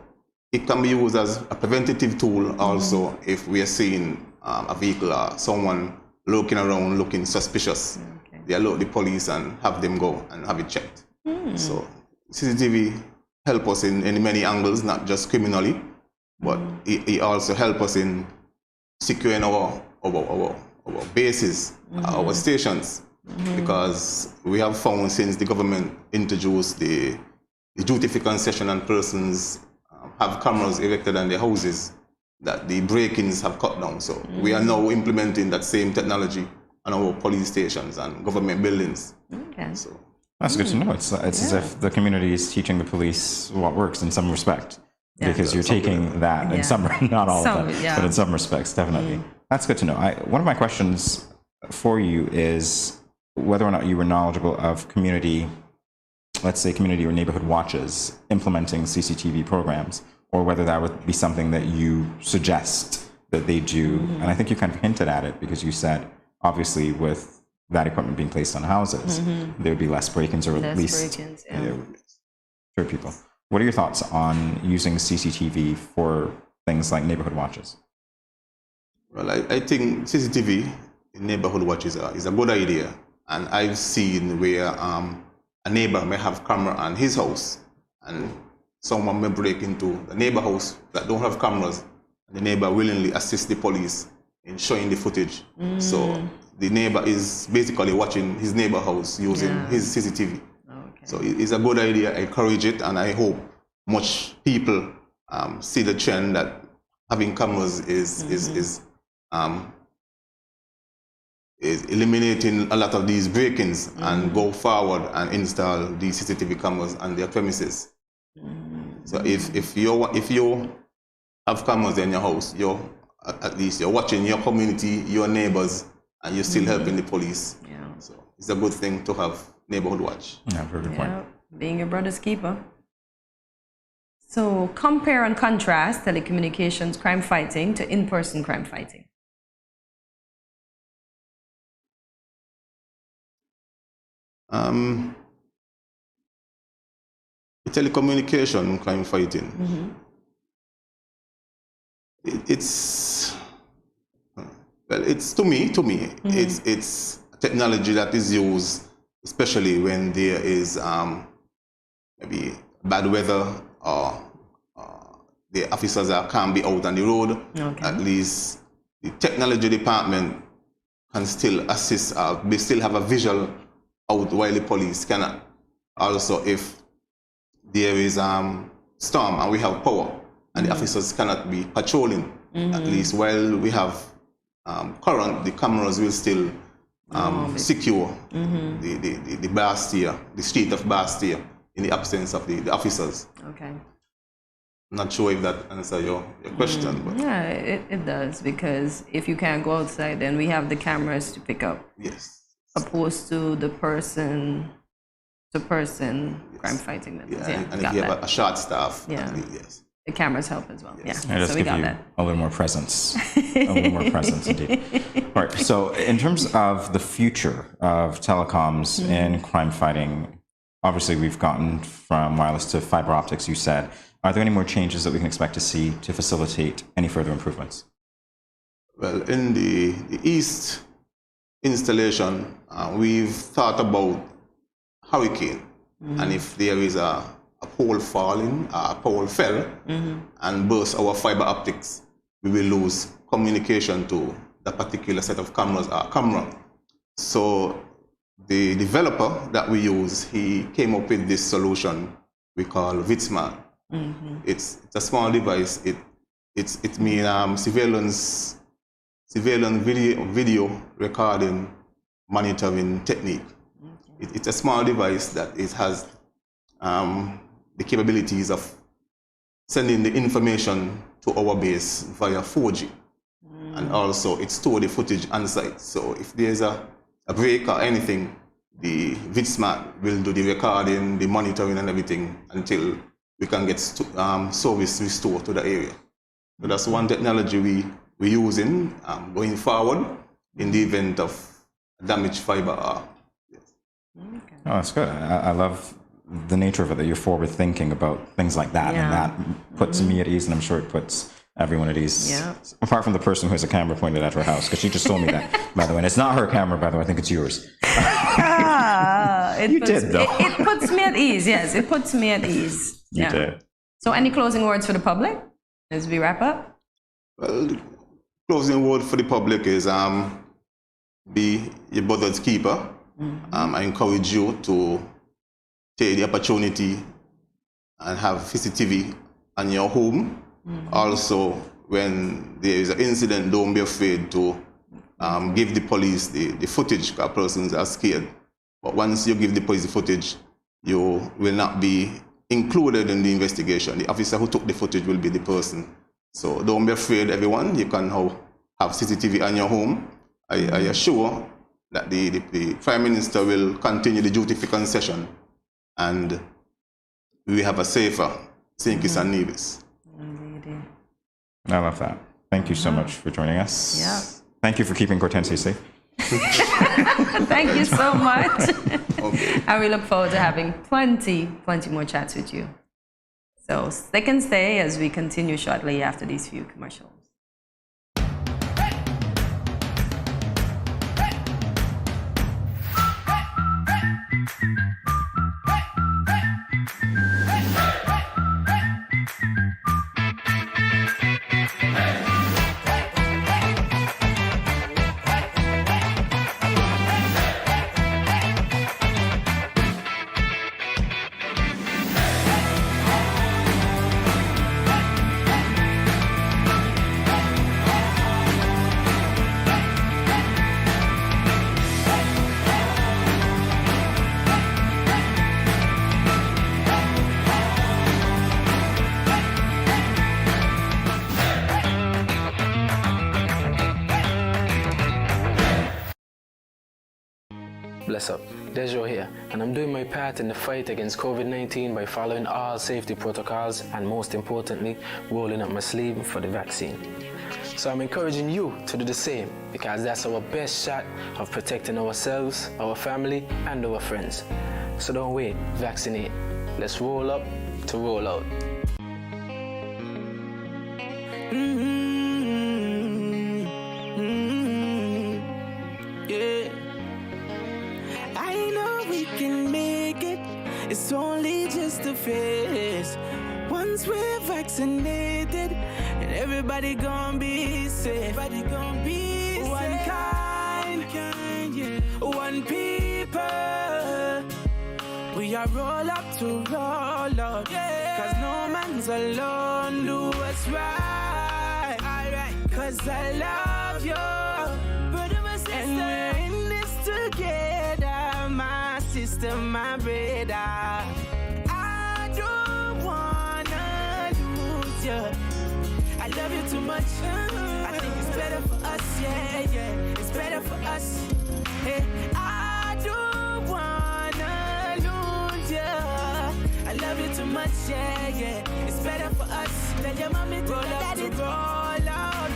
it can be used as a preventative tool also if we are seeing a vehicle or someone looking around looking suspicious. They alert the police and have them go and have it checked. So CCTV help us in many angles, not just criminally, but it also help us in securing our bases, our stations, because we have found since the government introduced the duty-free concession on persons have cameras erected on their houses, that the break-ins have cut down. So we are now implementing that same technology on our police stations and government buildings. Okay. So that's good to know. It's as if the community is teaching the police what works in some respect, because you're taking that in some, not all of them, but in some respects, definitely. That's good to know. One of my questions for you is whether or not you were knowledgeable of community, let's say community or neighborhood watches implementing CCTV programs, or whether that would be something that you suggest that they do. And I think you kind of hinted at it because you said, obviously, with that equipment being placed on houses, there would be less break-ins, or at least sure people. What are your thoughts on using CCTV for things like neighborhood watches? Well, I think CCTV in neighborhood watches is a good idea. And I've seen where a neighbor may have camera on his house, and someone may break into the neighbor house that don't have cameras, and the neighbor willingly assists the police in showing the footage. So the neighbor is basically watching his neighbor house using his CCTV. So it's a good idea. I encourage it, and I hope much people see the trend that having cameras is eliminating a lot of these break-ins, and go forward and install these CCTV cameras on their premises. So if you have cameras in your house, at least you're watching your community, your neighbors, and you're still helping the police. So it's a good thing to have neighborhood watch. Yeah, very good point. Being your brother's keeper. So compare and contrast telecommunications crime fighting to in-person crime fighting. The telecommunication crime fighting, it's to me, it's technology that is used, especially when there is maybe bad weather, or the officers can't be out on the road. At least the technology department can still assist, they still have a visual out while the police cannot. Also, if there is storm and we have power and the officers cannot be patrolling, at least while we have current, the cameras will still secure the Bastille, the street of Bastille, in the absence of the officers. Okay. Not sure if that answers your question. But yeah, it does, because if you can't go outside, then we have the cameras to pick up. Yes. Opposed to the person-to-person crime fighting methods. Yeah, and if you have a short staff, yes. The cameras help as well. Yes. Yeah, so we got that. A little more presence. A little more presence, indeed. All right, so in terms of the future of telecoms and crime fighting, obviously we've gotten from wireless to fiber optics, you said. Are there any more changes that we can expect to see to facilitate any further improvements? Well, in the East installation, we've thought about hurricane, and if there is a pole falling, a pole fell, and burst our fiber optics, we will lose communication to the particular set of cameras or camera. So the developer that we use, he came up with this solution we call VitSmart. It's a small device. It means surveillance video recording monitoring technique. It's a small device that it has the capabilities of sending the information to our base via 4G. And also it stores the footage on site. So if there's a break or anything, the VitSmart will do the recording, the monitoring and everything until we can get service restored to the area. So that's one technology we're using going forward in the event of damaged fiber. Oh, that's good. I love the nature of it, that you're forward thinking about things like that, and that puts me at ease, and I'm sure it puts everyone at ease. Apart from the person who has a camera pointed at her house, because she just told me that, by the way. And it's not her camera, by the way. I think it's yours. It puts me at ease. Yes, it puts me at ease. You did. So, any closing words for the public as we wrap up? Well, the closing word for the public is be your brother's keeper. I encourage you to take the opportunity and have CCTV on your home. Also, when there is an incident, don't be afraid to give the police the footage, because persons are scared. But once you give the police the footage, you will not be included in the investigation. The officer who took the footage will be the person. So don't be afraid, everyone. You can have CCTV on your home. I assure that the Prime Minister will continue the duty for concession, and we have a safer St. Kitts and Nevis. I love that. Thank you so much for joining us. Yeah. Thank you for keeping Kortensia safe. Thank you so much. Okay. And we look forward to having plenty more chats with you. So stick and stay as we continue shortly after these few commercials. Bless up, Dejo here, and I'm doing my part in the fight against COVID-19 by following all safety protocols and, most importantly, rolling up my sleeve for the vaccine. So I'm encouraging you to do the same, because that's our best shot of protecting ourselves, our family, and our friends. So don't wait, vaccinate. Let's roll up to roll out. It's only just a phase. Once we're vaccinated, and everybody gonna be safe. Everybody gonna be safe. One kind, yeah. One people. We are roll up to roll up. Yeah. Cause no man's alone. Do what's right. Alright. Cause I love you. Brother, my sister. And we're in this together. My sister, my brother. I don't wanna lose you. I love you too much. I think it's better for us, yeah. It's better for us. Hey, I don't wanna lose you. I love you too much, yeah. It's better for us. Tell your mommy to roll up to roll out.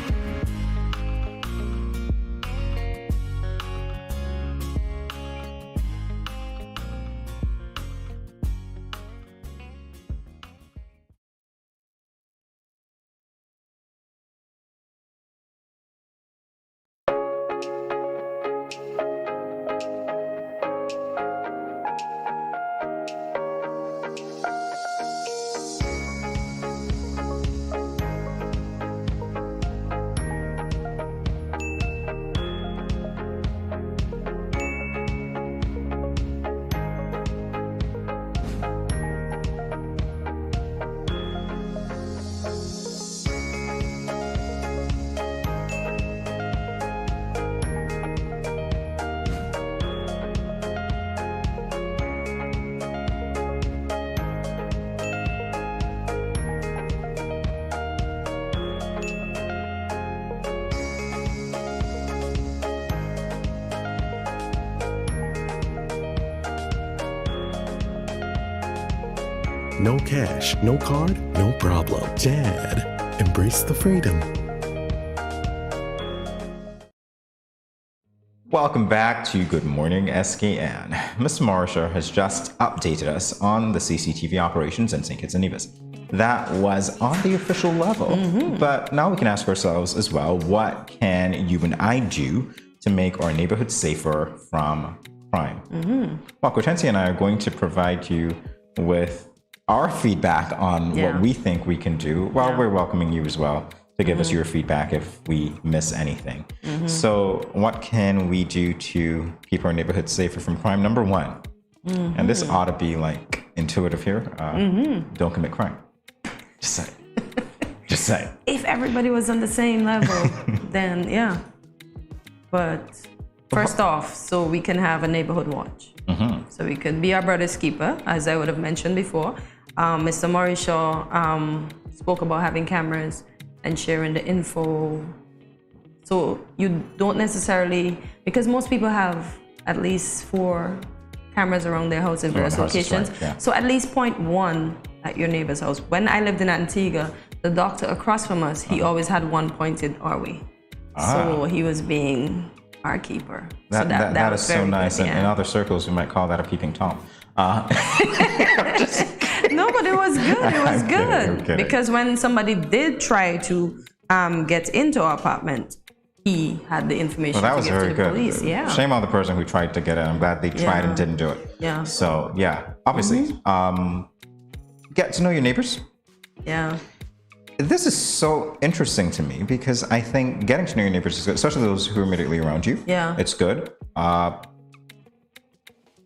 No cash, no card, no problem. Dad, embrace the freedom. Welcome back to Good Morning SKN. Ms. Marsha has just updated us on the CCTV operations in St. Kitts and Nevis. That was on the official level, but now we can ask ourselves as well, what can you and I do to make our neighborhood safer from crime? Well, Kortensia and I are going to provide you with our feedback on what we think we can do, while we're welcoming you as well to give us your feedback if we miss anything. So what can we do to keep our neighborhood safer from crime? Number one, and this ought to be like intuitive here, don't commit crime. Just say. If everybody was on the same level, then yeah. But first off, so we can have a neighborhood watch. So we could be our brother's keeper, as I would have mentioned before. Mr. Morishaw spoke about having cameras and sharing the info. So you don't necessarily, because most people have at least 4 cameras around their house in various locations. Right, yeah. So at least point 1 at your neighbor's house. When I lived in Antigua, the doctor across from us, he always had one pointed our way. So he was being our keeper. That is so nice. Good, In other circles, we might call that a peeping Tom. No, but it was good. It was good. kidding. Because when somebody did try to get into our apartment, he had the information Well, that to was give very to the good. police. Yeah. Shame on the person who tried to get in. I'm glad they tried and didn't do it. Yeah. So, yeah, obviously, get to know your neighbors. Yeah. This is so interesting to me because I think getting to know your neighbors is good, especially those who are immediately around you. Yeah. It's good.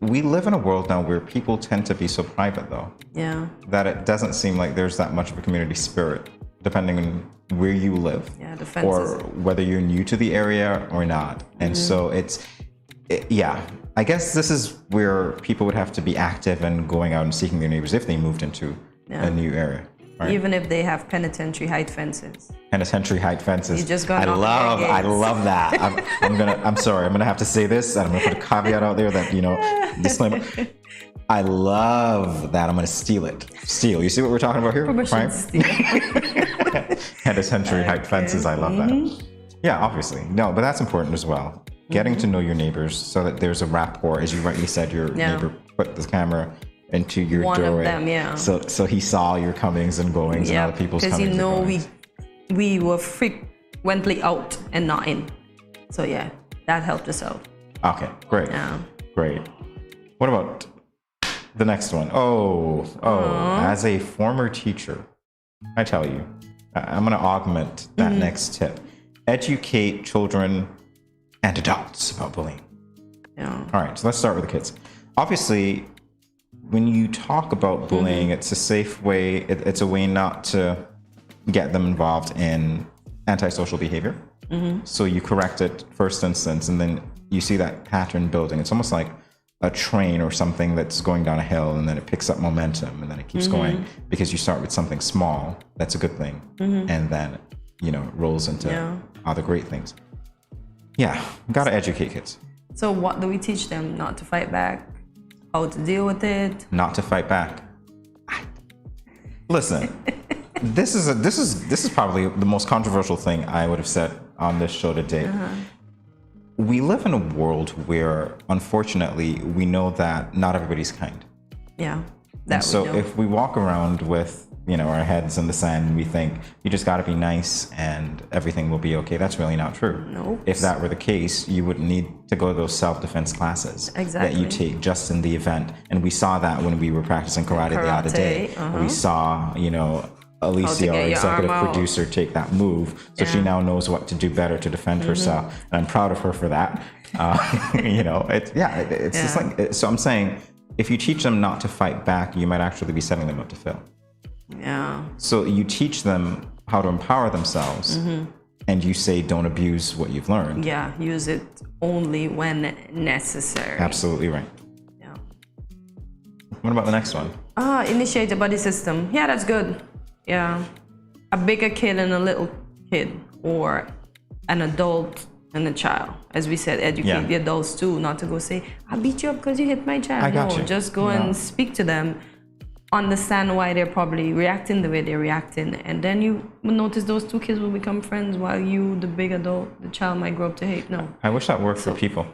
We live in a world now where people tend to be so private, though, Yeah. that it doesn't seem like there's that much of a community spirit, depending on where you live, Yeah, the fences. or whether you're new to the area or not. And so yeah, I guess this is where people would have to be active and going out and seeking their neighbors if they moved into a new area. Right? Even if they have penitentiary height fences. Penitentiary height fences. You just go I knock on their love that. I'm sorry, I'm gonna have to say this, and I'm gonna put a caveat out there that, disclaimer. I love that. I'm gonna steal it. Steal. You see what we're talking about here? Permission to steal. Penitentiary height fences. I love that. Yeah, obviously. No, but that's important as well. Getting to know your neighbors so that there's a rapport. As you rightly said, your neighbor put the camera into your One doorway. of them, yeah. So he saw your comings and goings and other people's comings and goings. Because we were frequently out and not in. So yeah, that helped us out. Okay, great. Yeah. Great. What about the next one? As a former teacher, I tell you, I'm going to augment that next tip. Educate children and adults about bullying. Yeah. All right, so let's start with the kids. Obviously, when you talk about bullying, it's a safe way, it's a way not to get them involved in antisocial behavior. So you correct it first instance, and then you see that pattern building. It's almost like a train or something that's going down a hill, and then it picks up momentum, and then it keeps going, because you start with something small, that's a good thing, and then, it rolls into other great things. Yeah, gotta educate kids. So what do we teach them? Not to fight back? How to deal with it? Not to fight back. Listen, this is probably the most controversial thing I would have said on this show today. We live in a world where, unfortunately, we know that not everybody's kind. Yeah. And so if we walk around with, our heads in the sand, we think you just got to be nice and everything will be okay. That's really not true. No. If that were the case, you wouldn't need to go to those self-defense classes that you take just in the event. And we saw that when we were practicing karate the other day. We saw, Alicia, our executive producer, take that move. So she now knows what to do better to defend herself. And I'm proud of her for that. It's just like, so I'm saying, if you teach them not to fight back, you might actually be setting them up to fail. Yeah. So you teach them how to empower themselves, and you say don't abuse what you've learned. Yeah, use it only when necessary. Absolutely right. Yeah. What about the next one? Initiate a buddy system. Yeah, that's good. Yeah. A bigger kid and a little kid, or an adult and a child. As we said, educate the adults too, not to go say, I beat you up because you hit my child. I got you. Just go and speak to them. Understand why they're probably reacting the way they're reacting, and then you will notice those two kids will become friends while you, the big adult, the child might grow up to hate. No. I wish that worked for people.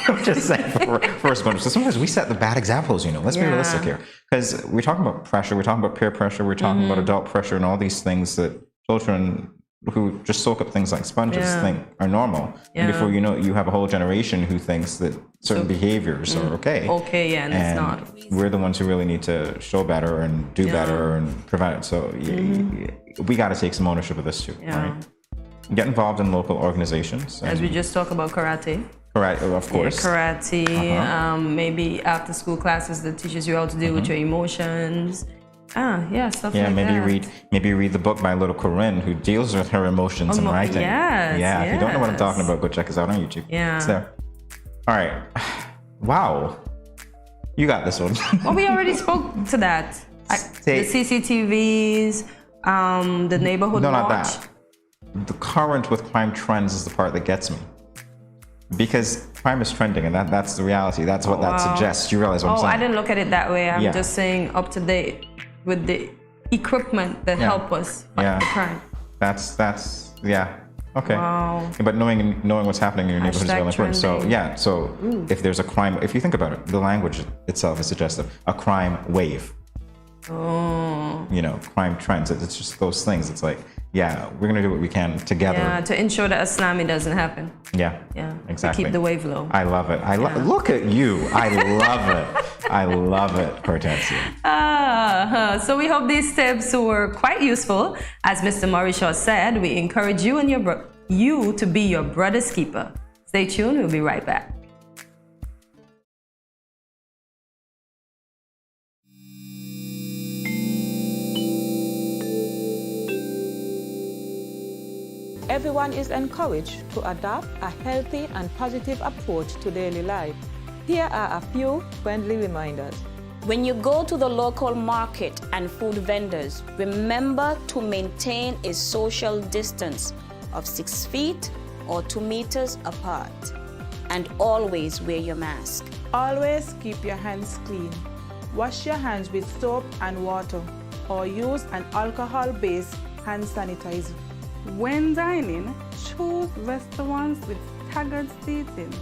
I'm just saying for responders. So sometimes we set the bad examples, Let's be realistic here. Because we're talking about pressure, we're talking about peer pressure, we're talking about adult pressure and all these things that children who just soak up things like sponges think are normal. And before you know it, you have a whole generation who thinks that certain behaviors are okay. Okay, and it's not. We're the ones who really need to show better and do better and prevent it. So we got to take some ownership of this too. Right? Get involved in local organizations. As we just talked about karate. Karate, of course. Karate, maybe after school classes that teaches you how to deal with your emotions. Yeah, stuff Yeah, like maybe read the book by little Corinne, who deals with her emotions in writing. Yes, if you don't know what I'm talking about, go check us out on YouTube. Yeah. It's there. All right. Wow. You got this one. Well, we already spoke to that. The CCTVs, the neighborhood No, watch. not that. The current with crime trends is the part that gets me. Because crime is trending, and that's the reality. That's what that suggests. You realize what I'm saying? I didn't look at it that way. I'm Yeah. just saying up to date with the equipment that help us fight the crime. That's okay. Wow. But knowing what's happening in your neighborhood is really important. So trending. If there's a crime, if you think about it, the language itself is suggestive. A crime wave. Oh. You know, crime trends. It's just those things. It's like, we're gonna do what we can together. Yeah, to ensure that a tsunami doesn't happen. Yeah. To Exactly. keep the wave low. I love it. Look at you. I love it. I love it, Kortensia. So we hope these tips were quite useful. As Mr. Mauricio said, we encourage you and you to be your brother's keeper. Stay tuned. We'll be right back. Everyone is encouraged to adopt a healthy and positive approach to daily life. Here are a few friendly reminders. When you go to the local market and food vendors, remember to maintain a social distance of 6 feet or 2 meters apart. And always wear your mask. Always keep your hands clean. Wash your hands with soap and water or use an alcohol-based hand sanitizer. When dining, choose restaurants with staggered seating.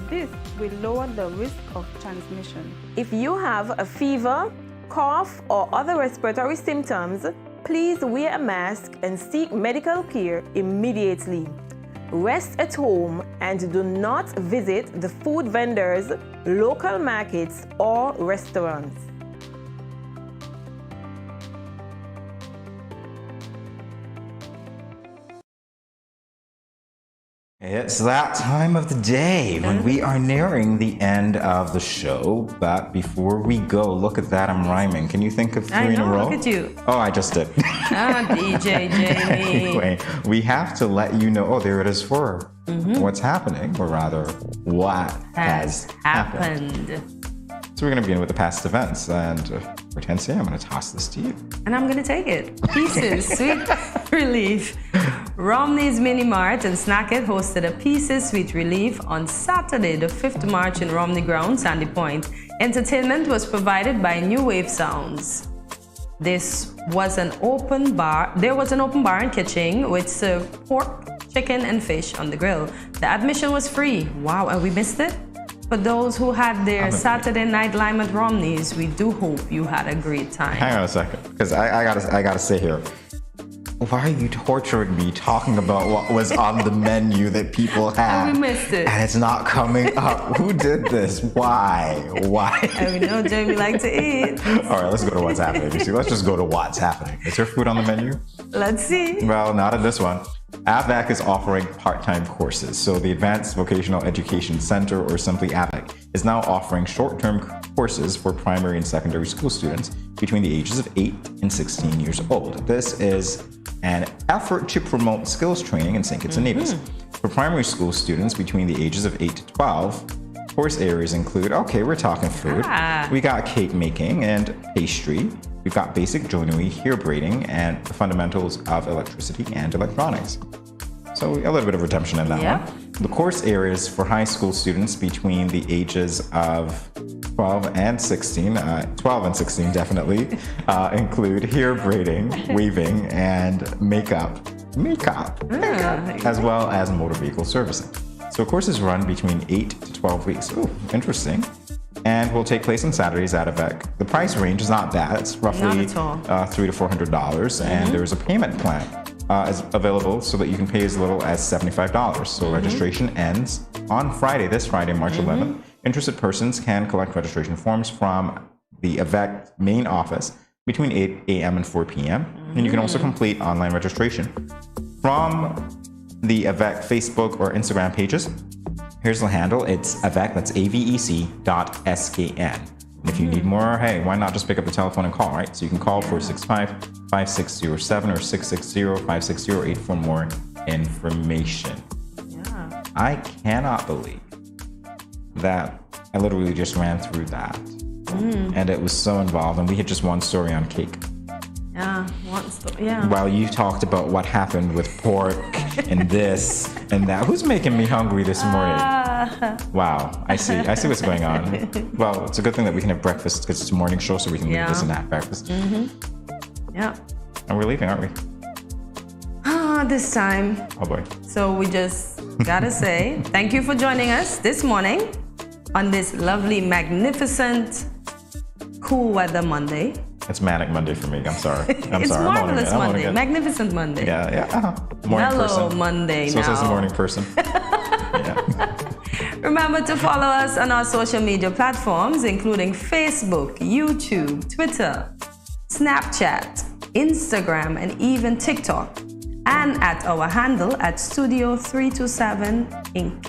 This will lower the risk of transmission. If you have a fever, cough, or other respiratory symptoms, please wear a mask and seek medical care immediately. Rest at home and do not visit the food vendors, local markets, or restaurants. It's that time of the day when we are nearing the end of the show. But before we go, look at that, I'm rhyming. Can you think of 3 in a row? Look at you. Oh, I just did. DJ Jamie. Anyway, we have to let you know, there it is for what's happening, or rather, what has happened. So we're going to begin with the past events. And Kortensia, I'm going to toss this to you. And I'm going to take it. Pieces, Sweet Relief. Romney's Mini Mart and Snack It hosted a Pieces Sweet Relief on Saturday, the 5th March in Romney Grounds, Sandy Point. Entertainment was provided by New Wave Sounds. This was an open bar. There was an open bar and kitchen which served pork, chicken, and fish on the grill. The admission was free. Wow, and we missed it? For those who had their Saturday night lime at Romney's, we do hope you had a great time. Hang on a second, because I gotta say here, why are you torturing me talking about what was on the menu that people had? And we missed it. And it's not coming up. Who did this? Why? And we know Jamie likes to eat. All right, let's go to what's happening. See, let's just go to what's happening. Is there food on the menu? Let's see. Well, not in this one. AVEC is offering part-time courses. So the Advanced Vocational Education Center, or simply AVEC, is now offering short-term courses for primary and secondary school students between the ages of 8 and 16 years old. This is an effort to promote skills training in St. Kitts and Nevis. For primary school students between the ages of 8 to 12, course areas include, we're talking food. We got cake making and pastry. We've got basic joinery, hair braiding, and the fundamentals of electricity and electronics. So a little bit of redemption in that one. The course areas for high school students between the ages of 12 and 16 definitely, include hair braiding, weaving, and makeup, as well as motor vehicle servicing. So courses run between 8 to 12 weeks. Ooh, interesting. And will take place on Saturdays at AVEC. The price range is not bad. It's roughly $300 to $400, and there's a payment plan is available so that you can pay as little as $75. So registration ends on Friday, this Friday, March 11th. Interested persons can collect registration forms from the AVEC main office between 8 a.m. and 4 p.m. And you can also complete online registration from the AVEC Facebook or Instagram pages. Here's the handle. It's AVEC, that's AVEC.SKN. And if you need more, hey, why not just pick up the telephone and call, right? So you can call 465-5607 or 660-560-8 for more information. Yeah. I cannot believe that I literally just ran through that. And it was so involved, and we had just one story on cake. Yeah, yeah. While you talked about what happened with pork and this and that. Who's making me hungry this morning? Wow, I see what's going on. Well, it's a good thing that we can have breakfast because it's a morning show, so we can leave this and have breakfast. Yeah. And we're leaving, aren't we? This time. Oh boy. So we just gotta say thank you for joining us this morning on this lovely, magnificent, cool weather Monday. It's Manic Monday for me. I'm sorry. It's Marvelous Monday. Magnificent Monday. Yeah. Morning Mellow person. Monday So now. says the morning person. Remember to follow us on our social media platforms, including Facebook, YouTube, Twitter, Snapchat, Instagram, and even TikTok. And at our handle at Studio327 Inc.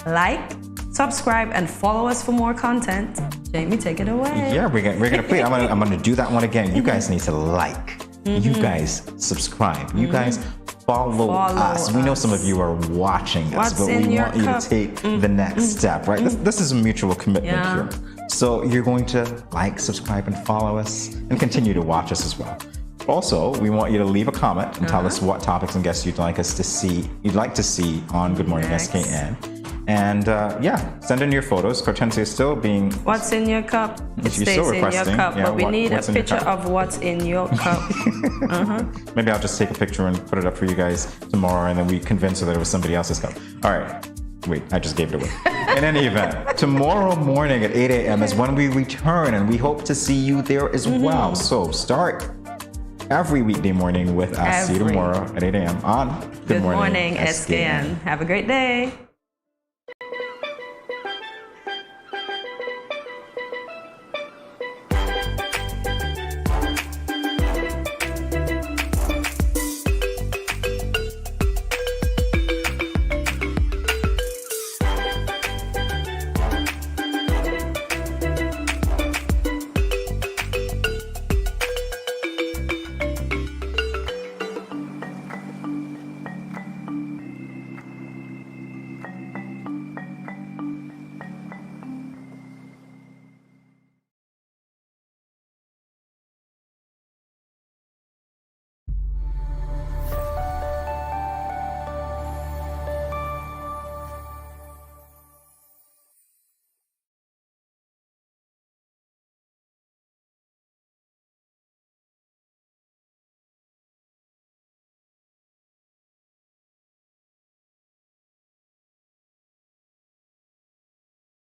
Like, subscribe, and follow us for more content. Jamie, take it away. Yeah, we're gonna play. I'm gonna do that one again. You guys need to like. You guys subscribe. You guys follow us. We know some of you are watching us, but we want you to take the next step, right? This is a mutual commitment here. So you're going to like, subscribe, and follow us, and continue to watch us as well. Also, we want you to leave a comment and tell us what topics and guests you'd like to see on Good Morning SKN. And send in your photos. Kortensia is still being... What's in your cup? It She's stays still in your requesting. cup, Yeah, but we need a what's in your picture cup? of what's in your cup. Maybe I'll just take a picture and put it up for you guys tomorrow, and then we convince her that it was somebody else's cup. All right. Wait, I just gave it away. In any event, tomorrow morning at 8 a.m. is when we return, and we hope to see you there as well. So start every weekday morning with us. See you tomorrow at 8 a.m. on Good Morning SKN. Have a great day.